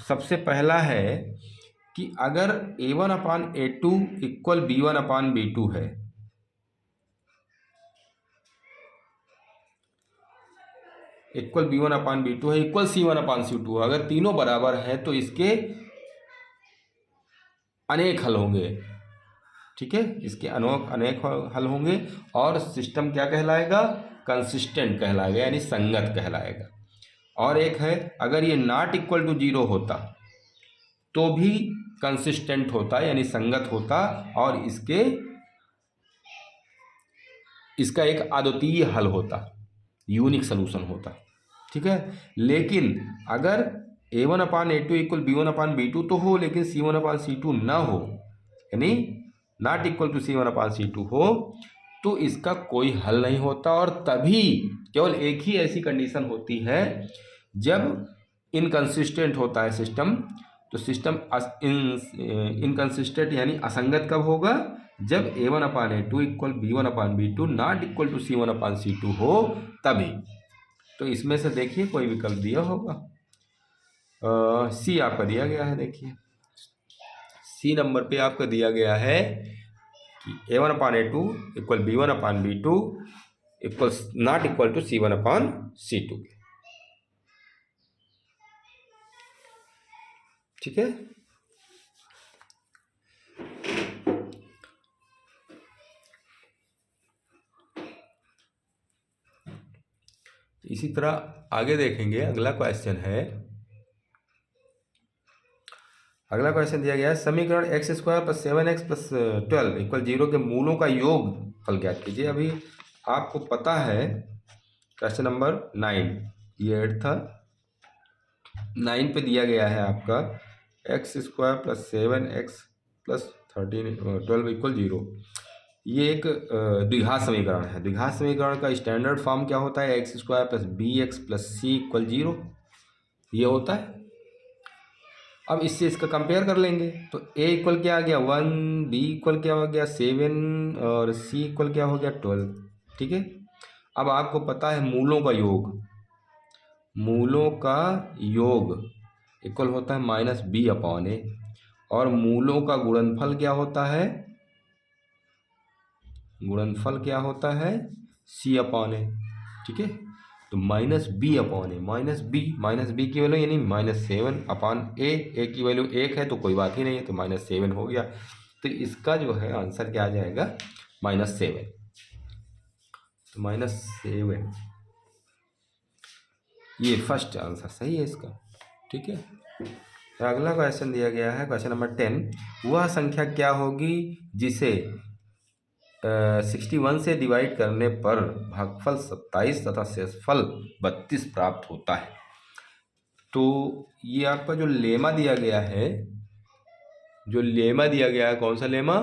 सबसे पहला है कि अगर a1 upon a2 equal b1 upon b2 है, इक्वल b1 अपान b2 है, इक्वल c1 अपान c2 है, अगर तीनों बराबर है तो इसके अनेक हल होंगे। ठीक है, इसके अनेक हल होंगे और सिस्टम क्या कहलाएगा, कंसिस्टेंट कहलाएगा, यानी संगत कहलाएगा। और एक है अगर ये नॉट इक्वल टू 0 होता तो भी कंसिस्टेंट होता, यानी संगत होता, और इसका एक अद्वितीय हल होता, यूनिक सलूशन होता। ठीक है, लेकिन अगर a1 upon a2 equal b1 upon b2 तो हो, लेकिन c1 अपान c2 ना हो, यानी not equal to c1 upon c2 हो, तो इसका कोई हल नहीं होता। और तभी केवल एक ही ऐसी कंडीशन होती है जब इनकंसिस्टेंट होता है सिस्टम। तो सिस्टम इनकंसिस्टेंट यानी असंगत कब होगा, जब a1 upon a2 equal b1 upon b2 not equal to c1 upon c2 हो, तभी। तो इसमें से देखिए कोई विकल्प दिया होगा, सी आपका दिया गया है। देखिए सी नंबर पे आपका दिया गया है कि a1 upon a2 equal b1 upon b2 equal not equal to c1 upon c2। ठीक है, इसी तरह आगे देखेंगे। अगला क्वेश्चन है, अगला क्वेश्चन दिया गया है समीकरण x square plus 7x plus 12 equal 0 के मूलों का योग फल ज्ञात कीजिए। अभी आपको पता है क्वेश्चन नंबर 9, ये 8 था, 9 पे दिया गया है आपका x square plus 7x plus 12 equal 0। ये एक द्विघात समीकरण है। द्विघात समीकरण का स्टैंडर्ड फॉर्म क्या होता है? X square plus b x plus c equal 0, ये होता है। अब इससे इसका कंपेयर कर लेंगे तो ए इक्वल क्या आ गया 1, बी इक्वल क्या हो गया 7 और सी इक्वल क्या हो गया 12। ठीक है। अब आपको पता है मूलों का योग, मूलों का योग इक्वल होता है माइनस बी अपॉन ए, और मूलों का गुणनफल क्या होता है? गुणनफल क्या होता है? सी अपॉन ए। ठीक है। तो माइनस बी अपॉन ए, माइनस बी की वैल्यू यानी -7 अपॉन ए, ए की वैल्यू 1 है तो कोई बात ही नहीं है, तो -7 हो गया। तो इसका जो है आंसर क्या आ जाएगा? -7। तो -7 ये फर्स्ट आंसर सही है इसका। ठीक है। अगला क्वेश्चन दिया गया है, क्वेश्चन नंबर 10। वह संख्या क्या होगी जिसे 61 से डिवाइड करने पर भागफल 27 तथा शेषफल 32 प्राप्त होता है? तो ये आपका जो लेमा दिया गया है, कौन सा लेमा?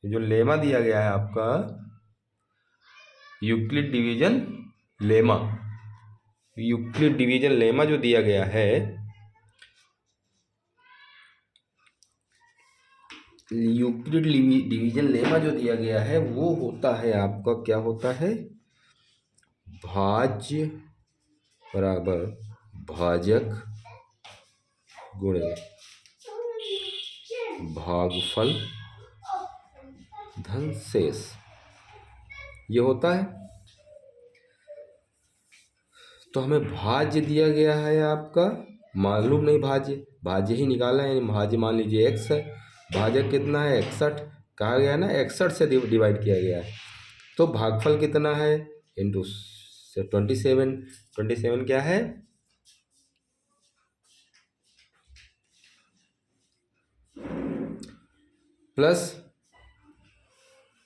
जो लेमा दिया गया है आपका Euclid division lemma, Euclid division lemma जो दिया गया है, यूक्लिड डिवीजन लेमा जो दिया गया है वो होता है आपका, क्या होता है? भाज्य बराबर भाजक गुणे भागफल धन शेष, ये होता है। तो हमें भाज्य दिया गया है आपका, मालूम नहीं भाज्य ही निकालना है। भाज्य मान लीजिए x है, भाजक कितना है 61, कहा गया ना 61 से डिवाइड किया गया है। तो भागफल कितना है? इंटू 27 क्या है? प्लस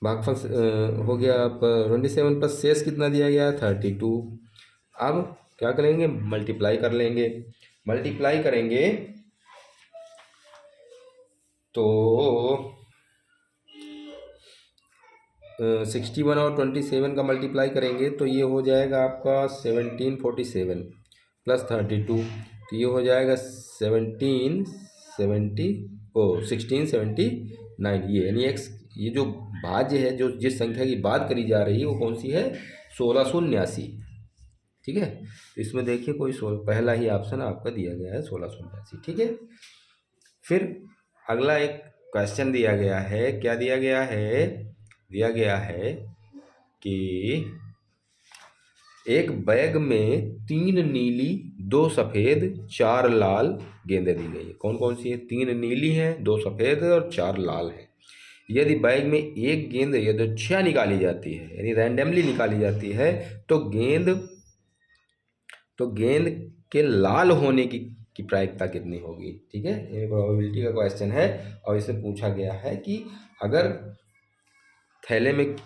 भागफल हो गया आप 27 प्लस शेष कितना दिया गया है 32। अब क्या करेंगे? मल्टीप्लाई कर लेंगे। मल्टीप्लाई करेंगे तो 61 और 27 का मल्टीप्लाई करेंगे तो ये हो जाएगा आपका 1747 प्लस 32, तो ये हो जाएगा 1679। ये यानी एक्स, ये जो भाज्य है, जो जिस संख्या की बात करी जा रही है वो कौन सी है? 1679। ठीक है। तो इसमें देखिए कोई पहला ही ऑप्शन आपका दिया गया है 1679। ठीक है। फिर अगला एक क्वेश्चन दिया गया है, क्या दिया गया है? दिया गया है कि एक बैग में 3 नीली 2 सफ़ेद 4 लाल गेंदें दी गई है। कौन कौन सी है? 3 नीली हैं, 2 सफ़ेद और 4 लाल हैं। यदि बैग में एक गेंद यदृच्छा निकाली जाती है, यानी रैंडमली निकाली जाती है, तो गेंद के लाल होने की प्रायिकता कितनी होगी? ठीक है। ये प्रोबेबिलिटी का क्वेश्चन है और इसे पूछा गया है कि अगर थैले में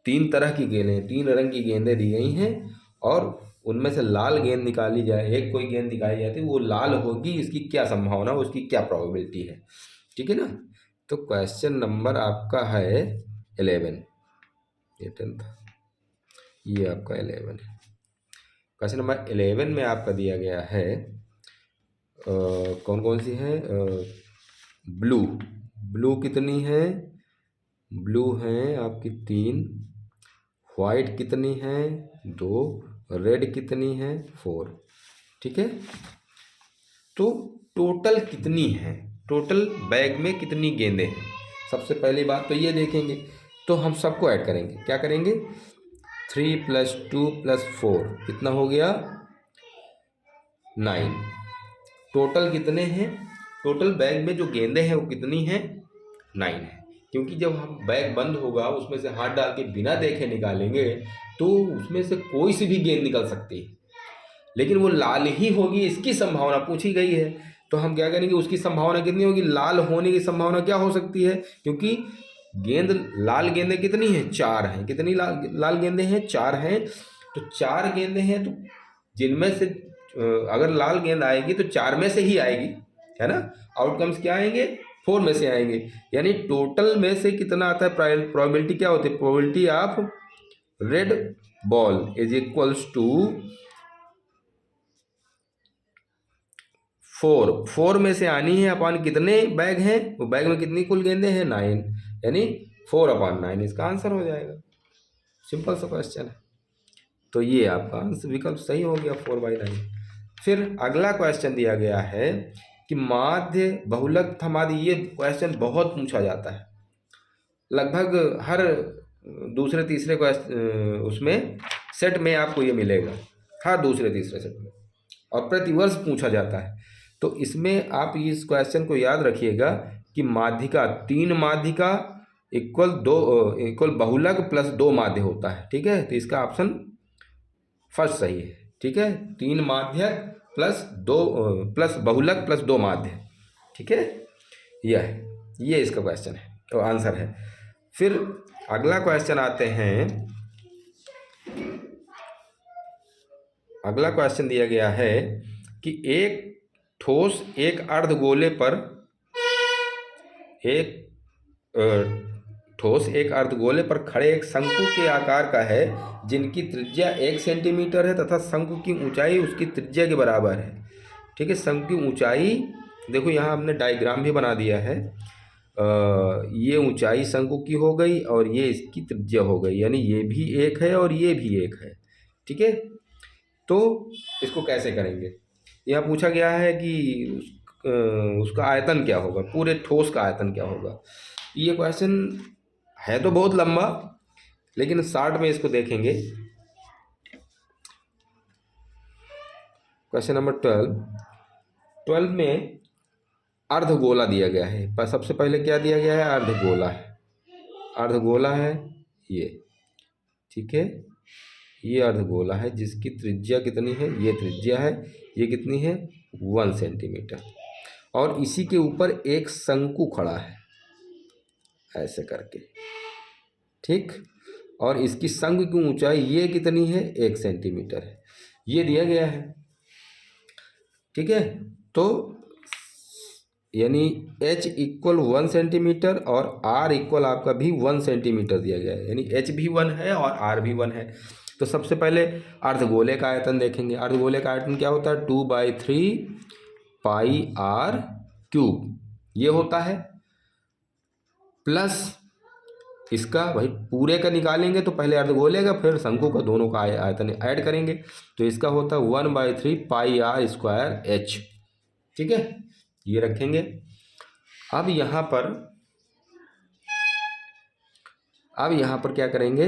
3 तरह की गेंदें, 3 रंग की गेंदें दी गई हैं और उनमें से लाल गेंद निकाली जाए, एक कोई गेंद निकाली जाती है वो लाल होगी, इसकी क्या संभावना, उसकी क्या प्रोबेबिलिटी है? ठीक है ना। तो क्वेश्चन नंबर आपका है 11, ये 10 था, ये आपका 11 है। क्वेश्चन नंबर 11 में आपका दिया गया है कौन कौन सी है? ब्लू कितनी है? ब्लू हैं आपकी 3, वाइट कितनी है? 2, रेड कितनी है? 4। ठीक है। तो टोटल कितनी है? टोटल बैग में कितनी गेंदें हैं? सबसे पहली बात तो ये देखेंगे, तो हम सबको ऐड करेंगे। क्या करेंगे? 3 + 2 + 4 कितना हो गया? 9। टोटल कितने हैं? टोटल बैग में जो गेंदें हैं वो कितनी हैं? 9 है। क्योंकि जब हम बैग बंद होगा उसमें से हाथ डाल के बिना देखे निकालेंगे तो उसमें से कोई सी भी गेंद निकल सकती है, लेकिन वो लाल ही होगी इसकी संभावना पूछी गई है। तो हम क्या करेंगे? उसकी संभावना कितनी होगी? लाल होने की संभावना क्या हो सकती है? क्योंकि लाल गेंदें कितनी हैं? 4 हैं। कितनी लाल गेंदें हैं? 4 हैं। तो 4 गेंदें हैं, तो जिनमें से अगर लाल गेंद आएगी तो 4 में से ही आएगी, है ना। आउटकम्स क्या आएंगे? 4 में से आएंगे, यानी टोटल में से कितना आता है, प्रोबेबिलिटी क्या होती है, probability of red ball is equals to 4 में से आनी है अपॉन कितने बैग हैं, वो बैग में कितनी कुल गेंदें हैं 9, यानी 4/9 इसका आंसर हो जाएगा। सिंपल सा क्वेश्चन है। तो ये आपका आंसर विकल्प सही हो गया 4/9। फिर अगला क्वेश्चन दिया गया है कि माध्य बहुलक था माध्य, ये क्वेश्चन बहुत पूछा जाता है, लगभग हर दूसरे तीसरे उसमें सेट में आपको ये मिलेगा, हर दूसरे तीसरे सेट में, और प्रतिवर्ष पूछा जाता है। तो इसमें आप इस क्वेश्चन को याद रखिएगा कि माध्यिका 3 माध्यिका इक्वल बहुलक प्लस 2 माध्य होता है। ठीक है, तो इसका ऑप्शन फर्स्ट सही है। ठीक है, 3 माध्यक प्लस 2 प्लस बहुलक प्लस 2 माध्य। ठीक है, ये इसका क्वेश्चन है, तो आंसर है। फिर अगला क्वेश्चन आते हैं, अगला क्वेश्चन दिया गया है कि एक ठोस एक अर्धगोले पर खड़े एक शंकु के आकार का है जिनकी त्रिज्या 1 सेंटीमीटर है तथा शंकु की ऊंचाई उसकी त्रिज्या के बराबर है। ठीक है, शंकु की ऊंचाई देखो, यहाँ हमने डायग्राम भी बना दिया है। ये ऊंचाई शंकु की हो गई और ये इसकी त्रिज्या हो गई, यानी ये भी 1 है और ये भी 1 है। ठीक है, तो इसको कैसे करेंगे, यहाँ पूछा गया है कि उसका आयतन क्या होगा, पूरे ठोस का आयतन क्या होगा। ये क्वेश्चन है तो बहुत लंबा, लेकिन शॉर्ट में इसको देखेंगे। क्वेश्चन नंबर 12 में अर्धगोला दिया गया है। पर सबसे पहले क्या दिया गया है, अर्धगोला है, अर्धगोला है ये। ठीक है, ये अर्धगोला है जिसकी त्रिज्या कितनी है, ये त्रिज्या है, ये कितनी है 1 सेंटीमीटर, और इसी के ऊपर एक शंकु खड़ा है ऐसे करके। ठीक, और इसकी शंकु की ऊंचाई ये कितनी है 1 सेंटीमीटर है, ये दिया गया है। ठीक है, तो यानी h इक्वल 1 सेंटीमीटर और r इक्वल आपका भी 1 सेंटीमीटर दिया गया है, यानी h भी 1 है और r भी 1 है। तो सबसे पहले अर्धगोले का आयतन देखेंगे। अर्धगोले का आयतन क्या होता है, 2/3 पाई r क्यूब ये होता है, प्लस इसका भाई पूरे का निकालेंगे तो पहले अर्धगोले का फिर शंकु का, दोनों का आयतन ऐड करेंगे तो इसका होता है 1/3 पाई r स्क्वायर h। ठीक है, ये रखेंगे। अब यहाँ पर क्या करेंगे,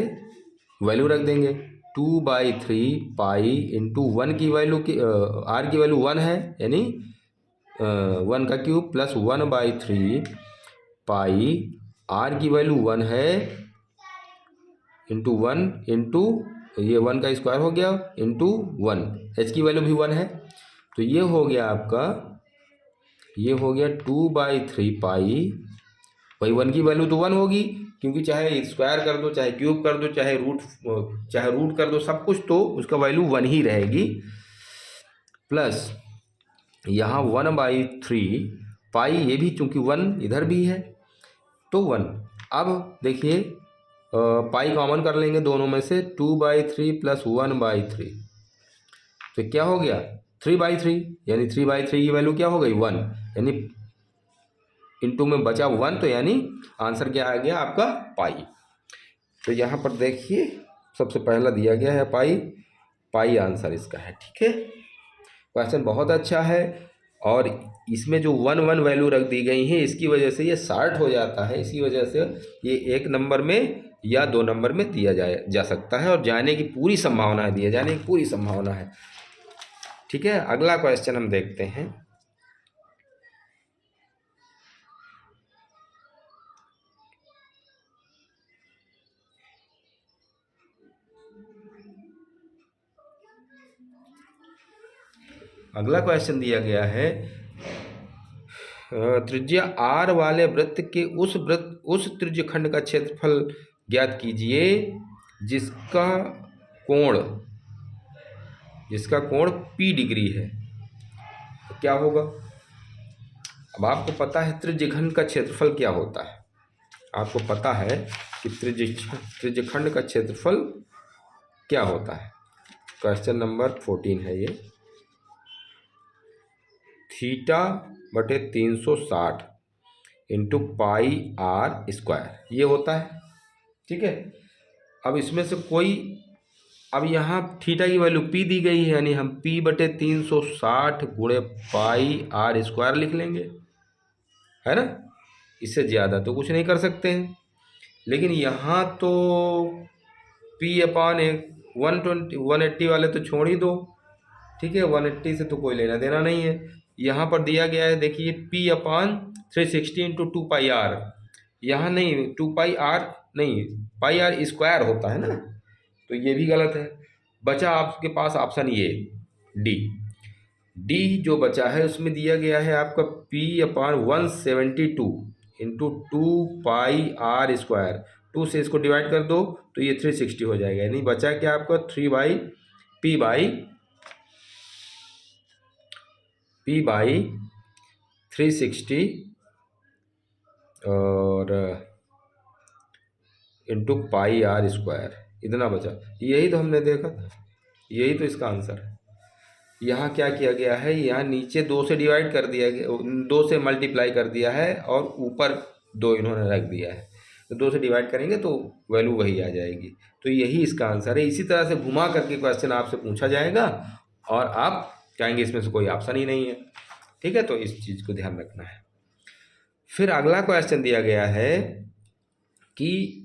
वैल्यू रख देंगे। 2/3 पाई इंटू 1 की वैल्यू की r की वैल्यू 1 है, यानी 1 का क्यूब, प्लस 1/3 पाई r की वैल्यू 1 है इंटू 1 इंटू ये 1 का स्क्वायर हो गया इंटू 1, h की वैल्यू भी 1 है, तो ये हो गया आपका, ये हो गया 2/3 पाई, भाई 1 की वैल्यू तो 1 होगी क्योंकि चाहे स्क्वायर कर दो, चाहे क्यूब कर दो, चाहे रूट कर दो, सब कुछ तो उसका वैल्यू 1 ही रहेगी, प्लस यहाँ 1/3 पाई, ये भी चूंकि 1 इधर भी है तो 1। अब देखिए पाई कॉमन कर लेंगे दोनों में से, 2/3 प्लस 1/3, तो क्या हो गया 3/3, यानी 3/3 की वैल्यू क्या हो गई 1, यानी इंटू में बचा 1, तो यानी आंसर क्या आ गया आपका पाई। तो यहाँ पर देखिए सबसे पहला दिया गया है पाई आंसर इसका है। ठीक है, क्वेश्चन बहुत अच्छा है, और इसमें जो 1 वैल्यू रख दी गई है इसकी वजह से ये शॉर्ट हो जाता है, इसी वजह से ये 1 नंबर में या 2 नंबर में दिया जा सकता है, और जाने की पूरी संभावना है, दिए जाने की पूरी संभावना है। ठीक है, अगला क्वेश्चन हम देखते हैं। अगला क्वेश्चन दिया गया है, त्रिज्या r वाले वृत्त के उस त्रिज्यखंड का क्षेत्रफल ज्ञात कीजिए जिसका कोण p डिग्री है। तो क्या होगा, अब आपको पता है त्रिज्यखंड का क्षेत्रफल क्या होता है, आपको पता है कि त्रिज्यखंड का क्षेत्रफल क्या होता है। क्वेश्चन नंबर 14 है ये। थीटा बटे 360 इंटू पाई आर स्क्वायर ये होता है, ठीक है। अब इसमें से कोई, अब यहाँ थीटा की वैल्यू पी दी गई है, यानी हम पी बटे 360 गुणे पाई आर स्क्वायर लिख लेंगे, है ना। इससे ज़्यादा तो कुछ नहीं कर सकते हैं। लेकिन यहाँ तो पी अपान 180 वाले तो छोड़ ही दो, ठीक है। 180 से तो कोई लेना देना नहीं है। यहाँ पर दिया गया है, देखिए P upon 360 into 2 pi R, यहाँ नहीं 2 पाई आर नहीं, पाई आर स्क्वायर होता है ना, तो ये भी गलत है। बचा आपके पास ऑप्शन ये डी। डी जो बचा है उसमें दिया गया है आपका P upon 172 into 2 pi R square, 2 से इसको डिवाइड कर दो तो ये 360 हो जाएगा, यानी बचा क्या आपका 3/360 और इंटू पाई आर स्क्वायर, इतना बचा। यही तो हमने देखा था, यही तो इसका आंसर है। यहाँ क्या किया गया है, यहाँ नीचे 2 से डिवाइड कर दिया गया, 2 से मल्टीप्लाई कर दिया है और ऊपर 2 इन्होंने रख दिया है, तो 2 से डिवाइड करेंगे तो वैल्यू वही आ जाएगी। तो यही इसका आंसर है। इसी तरह से घुमा करके क्वेश्चन आपसे पूछा जाएगा और आप कहेंगे इसमें से कोई ऑप्शन ही नहीं है, ठीक है। तो इस चीज़ को ध्यान रखना है। फिर अगला क्वेश्चन दिया गया है कि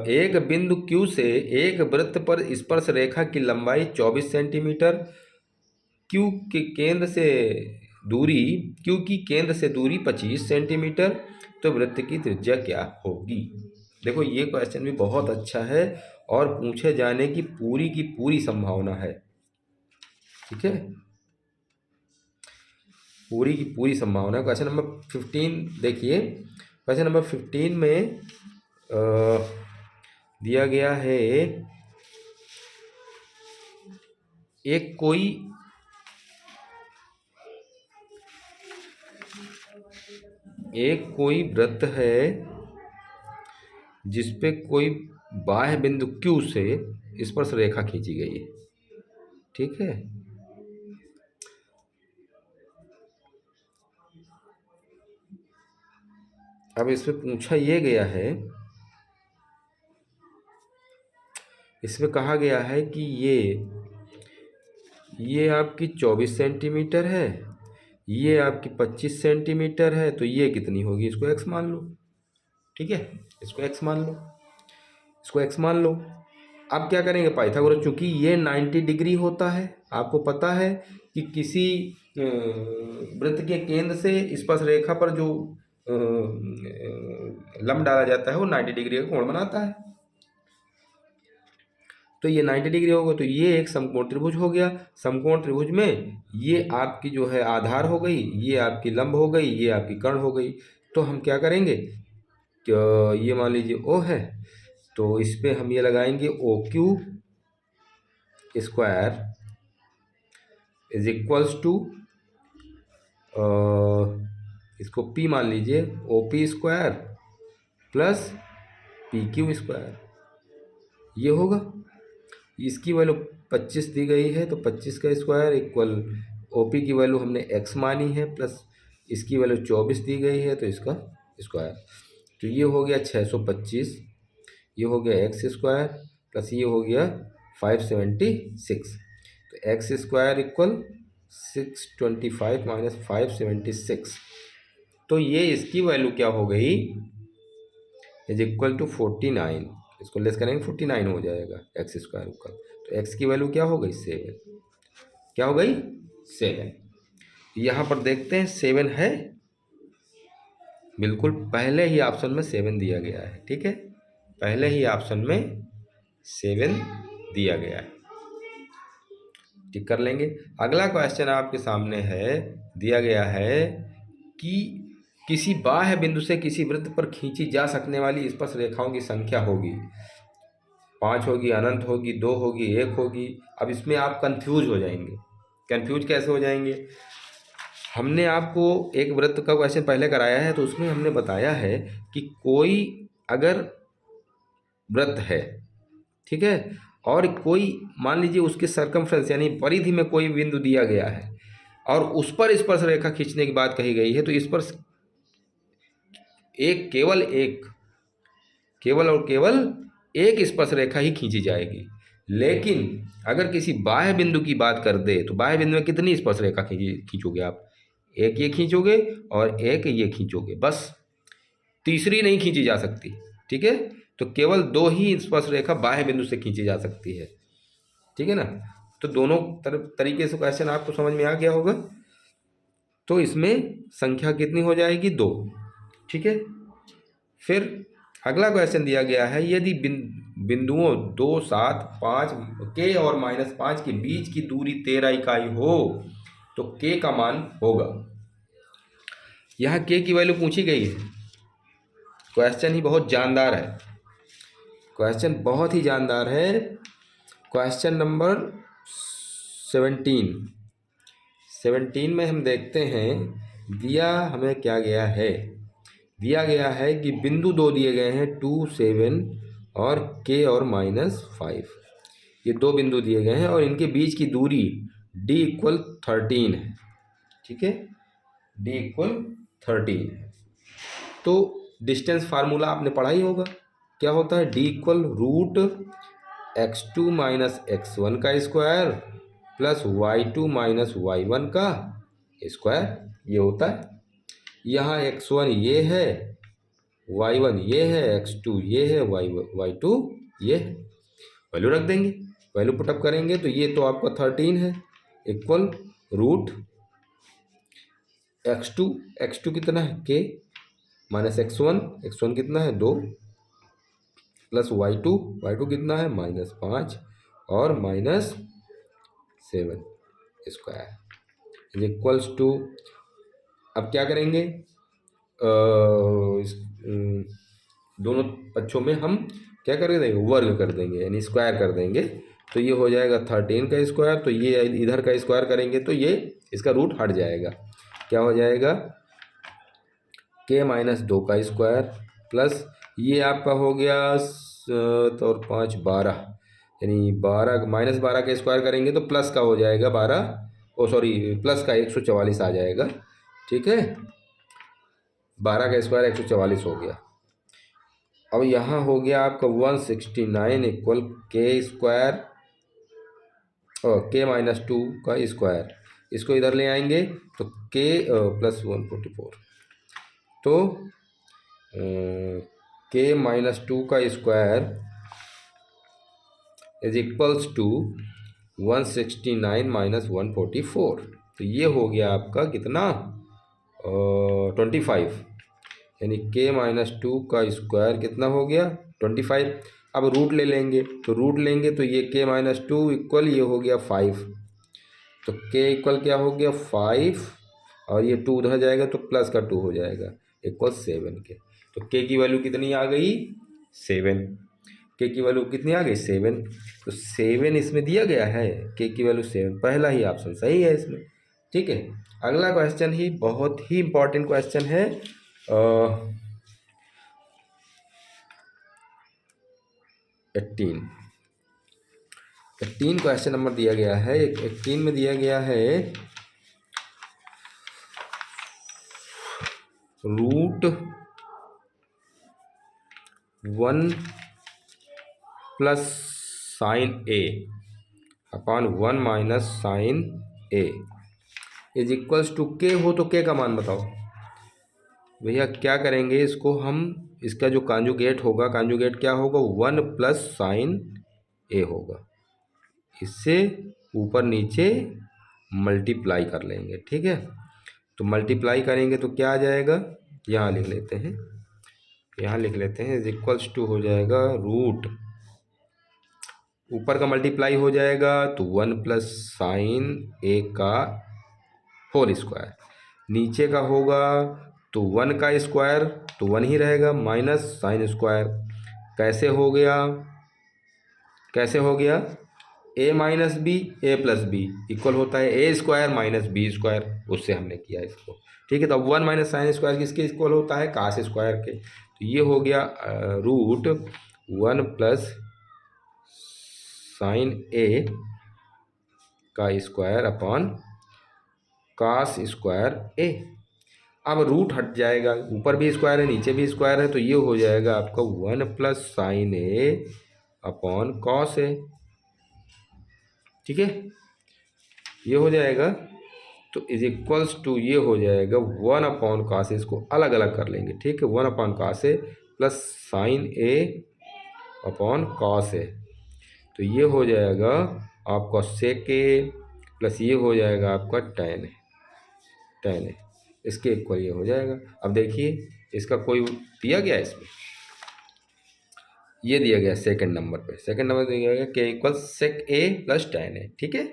एक बिंदु Q से एक वृत्त पर स्पर्श रेखा की लंबाई 24 सेंटीमीटर, Q की केंद्र से दूरी 25 सेंटीमीटर, तो वृत्त की त्रिज्या क्या होगी। देखो ये क्वेश्चन भी बहुत अच्छा है और पूछे जाने की पूरी संभावना है, ठीक है, पूरी की पूरी संभावना है। क्वेश्चन नंबर 15 देखिए। क्वेश्चन नंबर 15 में दिया गया है एक कोई वृत्त है जिसपे कोई बाह्य बिंदु Q से स्पर्श रेखा खींची गई है, ठीक है। अब इसमें पूछा ये गया है, इसमें कहा गया है कि ये आपकी 24 सेंटीमीटर है, ये आपकी 25 सेंटीमीटर है, तो ये कितनी होगी, इसको x मान लो, ठीक है। इसको x मान लो। अब क्या करेंगे, पाइथागोरस, चूंकि ये 90 डिग्री होता है, आपको पता है कि किसी वृत्त के केंद्र से स्पर्श रेखा पर जो लंब डाला जाता है वो 90 डिग्री का कोण बनाता है, तो ये 90 डिग्री होगा, तो ये एक समकोण त्रिभुज हो गया। समकोण त्रिभुज में ये आपकी जो है आधार हो गई, ये आपकी लंब हो गई, ये आपकी कर्ण हो गई। तो हम क्या करेंगे, ये मान लीजिए O है, तो इस पर हम ये लगाएंगे OQ square is equals to, इसको P मान लीजिए, OP square plus PQ square, ये होगा। इसकी वैल्यू 25 दी गई है, तो 25 का स्क्वायर इक्वल OP की वैल्यू हमने x मानी है, प्लस इसकी वैल्यू 24 दी गई है, तो इसका स्क्वायर, तो ये हो गया 625, ये हो गया x स्क्वायर प्लस ये हो गया 576, तो x स्क्वायर इक्वल 625 माइनस 576, तो ये इसकी वैल्यू क्या हो गई, इज इक्वल टू 49, इसको लेस करेंगे 49 हो जाएगा x स्क्वायर का, तो x की वैल्यू क्या हो गई 7, क्या हो गई 7। यहाँ पर देखते हैं 7 है, बिल्कुल पहले ही ऑप्शन में 7 दिया गया है, ठीक है, पहले ही ऑप्शन में 7 दिया गया है, टिक कर लेंगे। अगला क्वेश्चन आपके सामने है, दिया गया है कि किसी बाह्य बिंदु से किसी वृत्त पर खींची जा सकने वाली स्पर्श रेखाओं की संख्या होगी, 5 होगी, अनंत होगी, 2 होगी, 1 होगी। अब इसमें आप कंफ्यूज हो जाएंगे। कंफ्यूज कैसे हो जाएंगे, हमने आपको एक वृत्त का क्वेश्चन पहले कराया है, तो उसमें हमने बताया है कि कोई अगर वृत्त है, ठीक है, और कोई मान लीजिए उसके सरकमफ्रेंस यानी परिधि में कोई बिंदु दिया गया है और उस पर स्पर्श रेखा खींचने की बात कही गई है, तो इस पर केवल और केवल एक स्पर्श रेखा ही खींची जाएगी। लेकिन अगर किसी बाह्य बिंदु की बात कर दे तो बाह्य बिंदु में कितनी स्पर्श रेखा खींचोगे आप? एक ये खींचोगे और एक ये खींचोगे, बस, तीसरी नहीं खींची जा सकती, ठीक है। तो केवल दो ही स्पर्श रेखा बाह्य बिंदु से खींची जा सकती है, ठीक है ना। तो दोनों तरीके से क्वेश्चन आपको समझ में आ गया होगा। तो इसमें संख्या कितनी हो जाएगी? 2, ठीक है। फिर अगला क्वेश्चन दिया गया है, यदि बिंदुओं 2, 7, 5 के और -5 के बीच की दूरी 13 इकाई हो तो के का मान होगा। यहाँ के की वैल्यू पूछी गई है। क्वेश्चन ही बहुत जानदार है, क्वेश्चन बहुत ही जानदार है। क्वेश्चन नंबर 17 में हम देखते हैं दिया हमें क्या गया है। दिया गया है कि बिंदु 2 दिए गए हैं 2, 7 और के और -5, ये 2 बिंदु दिए गए हैं और इनके बीच की दूरी d = 13 है, ठीक है, d = 13 है। तो डिस्टेंस फार्मूला आपने पढ़ा ही होगा, क्या होता है? d = √x2 - x1 का स्क्वायर प्लस y2 - y1 का स्क्वायर, ये होता है। यहाँ x1 ये है, y1 ये है, x2 ये है, y2 ये है। वैल्यू रख देंगे, वैल्यू पुटअप करेंगे तो ये तो आपका 13 है इक्वल रूट x2 कितना है? k माइनस x1 कितना है? 2 प्लस y2 कितना है? -5 और -7 स्क्वायर इक्वल्स टू, अब क्या करेंगे? दोनों पक्षों में हम क्या कर देंगे? वर्ग कर देंगे, यानी स्क्वायर कर देंगे। तो ये हो जाएगा 13 का स्क्वायर, तो ये इधर का स्क्वायर करेंगे तो ये इसका रूट हट जाएगा। क्या हो जाएगा? k - 2 का स्क्वायर प्लस ये आपका हो गया तो 5 12, यानी 12 -12 का स्क्वायर करेंगे तो प्लस का हो जाएगा 12, प्लस का 144 आ जाएगा, ठीक है। 12 का स्क्वायर 144 हो गया। अब यहाँ हो गया आपका 169 इक्वल के स्क्वायर और k - 2 का स्क्वायर, इसको इधर ले आएंगे तो k प्लस 144, तो k - 2 का स्क्वायर इज इक्वल्स टू 169 - 144, तो ये हो गया आपका कितना? 25, यानी k - 2 का स्क्वायर कितना हो गया? 25। अब रूट ले लेंगे, तो रूट लेंगे तो ये k - 2 इक्वल ये हो गया 5, तो k इक्वल क्या हो गया? 5 और ये 2 उधर जाएगा तो प्लस का 2 हो जाएगा इक्वल 7 के। तो k की वैल्यू कितनी आ गई? 7। k की वैल्यू कितनी आ गई? 7। तो 7 इसमें दिया गया है, k की वैल्यू 7, पहला ही ऑप्शन सही है इसमें, ठीक है। अगला क्वेश्चन ही बहुत ही इंपॉर्टेंट क्वेश्चन है, 18 क्वेश्चन नंबर दिया गया है। 18 में दिया गया है √1 plus sine a upon 1 minus sine a is equals to k हो तो k का मान बताओ भैया। क्या करेंगे इसको हम, इसका जो कांजुगेट होगा, कांजुगेट क्या होगा? 1 प्लस साइन a होगा, इससे ऊपर नीचे मल्टीप्लाई कर लेंगे, ठीक है। तो मल्टीप्लाई करेंगे तो क्या आ जाएगा? यहाँ लिख लेते हैं, इज इक्वल्स टू हो जाएगा रूट, ऊपर का मल्टीप्लाई हो जाएगा तो 1 प्लस साइन a का होल स्क्वायर, नीचे का होगा तो 1 का स्क्वायर तो 1 ही रहेगा, माइनस साइन स्क्वायर। कैसे हो गया? ए माइनस बी ए प्लस बी इक्वल होता है ए स्क्वायर माइनस बी स्क्वायर, उससे हमने किया इसको। ठीक है, तो अब 1 माइनस साइन स्क्वायर किसके इक्वल होता है, कास स्क्वायर के। तो ये हो गया रूट 1 प्लस साइन ए का स्क्वायर अपॉन कास स्क्वायर ए। अब रूट हट जाएगा, ऊपर भी स्क्वायर है नीचे भी स्क्वायर है, तो ये हो जाएगा आपका 1 plus sign A upon cos A. ठीक है, ये हो जाएगा, तो इज इक्वल्स टू ये हो जाएगा 1 अपॉन कास ए, इसको अलग अलग कर लेंगे। ठीक है, 1 upon cos A plus sign A upon cos A, तो ये हो जाएगा आपका सेक ए प्लस ये हो जाएगा आपका टेन ए, इसके इक्वल ये हो जाएगा। अब देखिए इसका कोई दिया गया है इसमें, ये दिया गया सेकंड नंबर पे, सेकंड नंबर दिया गया के इक्वल सेक ए प्लस टेन ए। ठीक है,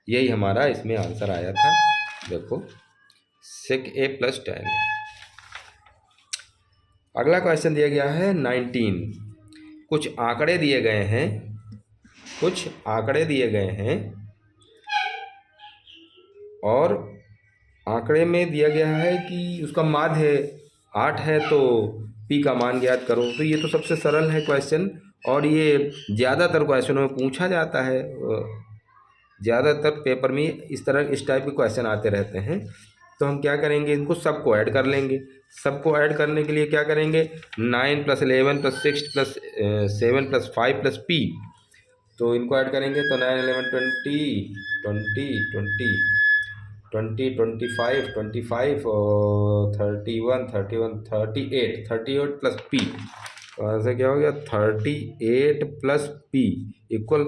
यही हमारा इसमें आंसर आया था। देखो सेक ए प्लस टेन ए। अगला क्वेश्चन दिया गया है 19। कुछ आंकड़े दिए गए हैं, कुछ आंकड़े दिए गए हैं और आंकड़े में दिया गया है कि उसका माध्य 8 है, तो पी का मान ज्ञात करो। तो ये तो सबसे सरल है क्वेश्चन, और ये ज़्यादातर क्वेश्चनों में पूछा जाता है। ज़्यादातर पेपर में इस टाइप के क्वेश्चन आते रहते हैं। तो हम क्या करेंगे, इनको सबको ऐड कर लेंगे। सबको ऐड करने के लिए क्या करेंगे, 9 plus 11 plus 6 plus 7 plus 5 plus P, तो इनको ऐड करेंगे तो 9 11 20 20 20 20 25 25 और 31 31 38 प्लस पी, तो आंसर क्या हो गया 38 प्लस पी इक्वल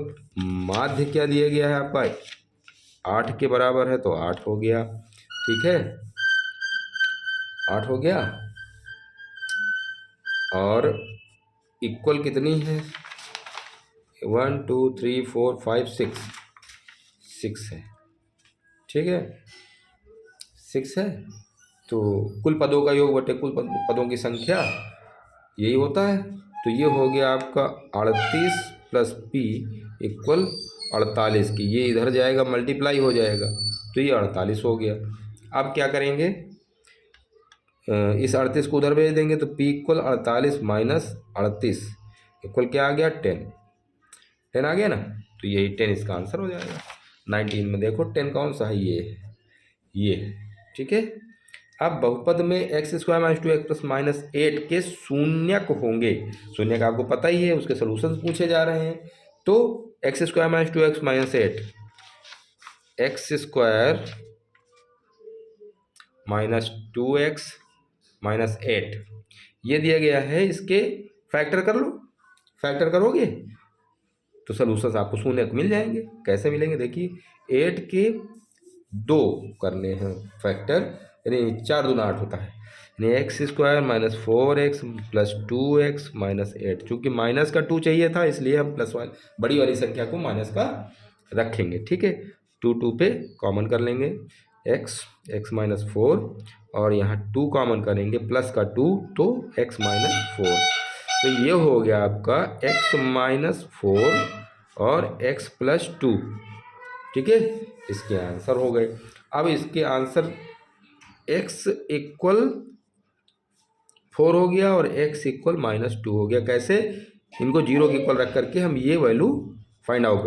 माध्य क्या दिया गया है आपका 8 के बराबर है, तो 8 हो गया। ठीक है, 8 हो गया, और इक्वल कितनी है 1 2 3 4 5 6 है। ठीक है, 6 है, तो कुल पदों का योग बटे कुल पदों की संख्या यही होता है। तो ये हो गया आपका 38 प्लस पी इक्वल 48 की, ये इधर जाएगा मल्टीप्लाई हो जाएगा, तो ये 48 हो गया। अब क्या करेंगे, इस 38 को उधर भेज देंगे, तो पी इक्वल 48 माइनस 38 इक्वल क्या आ गया 10 आ गया ना, तो यही 10 इसका आंसर हो जाएगा। 19 में देखो 10 कौन सा है, ये। ठीक है, अब बहुपद में x square minus 2x plus minus 8 के शून्यक होंगे। शून्यक आपको पता ही है, उसके सोल्यूशन पूछे जा रहे हैं। तो x square minus 2x minus 8, x square minus 2x minus 8 ये दिया गया है, इसके फैक्टर कर लो। फैक्टर करोगे तो सोल्यूशन आपको शून्यक मिल जाएंगे। कैसे मिलेंगे, देखिए 8 के 2 करने हैं फैक्टर, यानी 4 दूना 8 होता है, यानी x square minus 4x plus 2x minus 8। चूँकि माइनस का 2 चाहिए था, इसलिए हम प्लस वाली बड़ी वाली संख्या को माइनस का रखेंगे। ठीक है, 2 पे कॉमन कर लेंगे, x माइनस 4, और यहाँ 2 कॉमन करेंगे, प्लस का 2 तो x माइनस 4, तो ये हो गया आपका x माइनस 4 और x प्लस 2। ठीक है, इसके आंसर हो गए। अब इसके आंसर x इक्वल 4 हो गया और x इक्वल माइनस 2 हो गया। कैसे, इनको 0 के इक्वल रख करके हम ये वैल्यू फाइंड आउट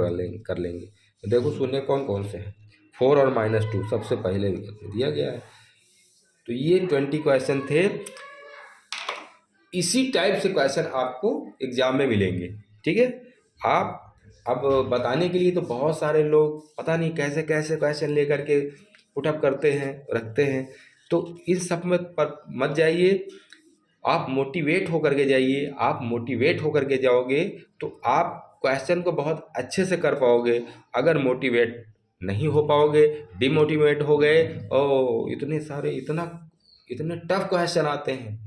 कर लेंगे। तो देखो शून्य कौन कौन से हैं, 4 और माइनस 2 सबसे पहले दिया गया है। तो ये 20 क्वेश्चन थे। इसी टाइप से क्वेश्चन आपको एग्जाम में मिलेंगे। ठीक है, आप अब बताने के लिए तो बहुत सारे लोग पता नहीं कैसे कैसे क्वेश्चन लेकर के पुटअप करते हैं, रखते हैं, तो इस सब में पर मत जाइए। आप मोटिवेट होकर के जाइए। आप मोटिवेट होकर के जाओगे तो आप क्वेश्चन को बहुत अच्छे से कर पाओगे। अगर मोटिवेट नहीं हो पाओगे, डिमोटिवेट हो गए, ओ इतने सारे इतने टफ क्वेश्चन आते हैं,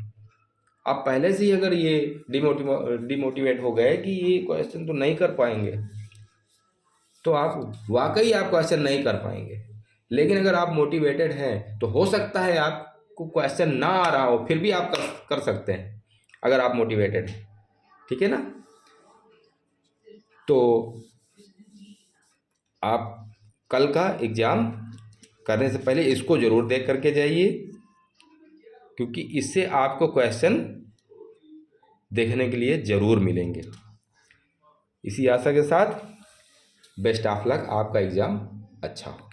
आप पहले से ही अगर ये डिमोटिवेट हो गए कि ये क्वेश्चन तो नहीं कर पाएंगे, तो आप वाकई आप क्वेश्चन नहीं कर पाएंगे। लेकिन अगर आप मोटिवेटेड हैं तो हो सकता है आपको क्वेश्चन ना आ रहा हो, फिर भी आप कर सकते हैं अगर आप मोटिवेटेड हैं। ठीक है ना, तो आप कल का एग्ज़ाम करने से पहले इसको ज़रूर देख करके जाइए, क्योंकि इससे आपको क्वेश्चन देखने के लिए ज़रूर मिलेंगे। इसी आशा के साथ बेस्ट ऑफ लक, आपका एग्ज़ाम अच्छा हो।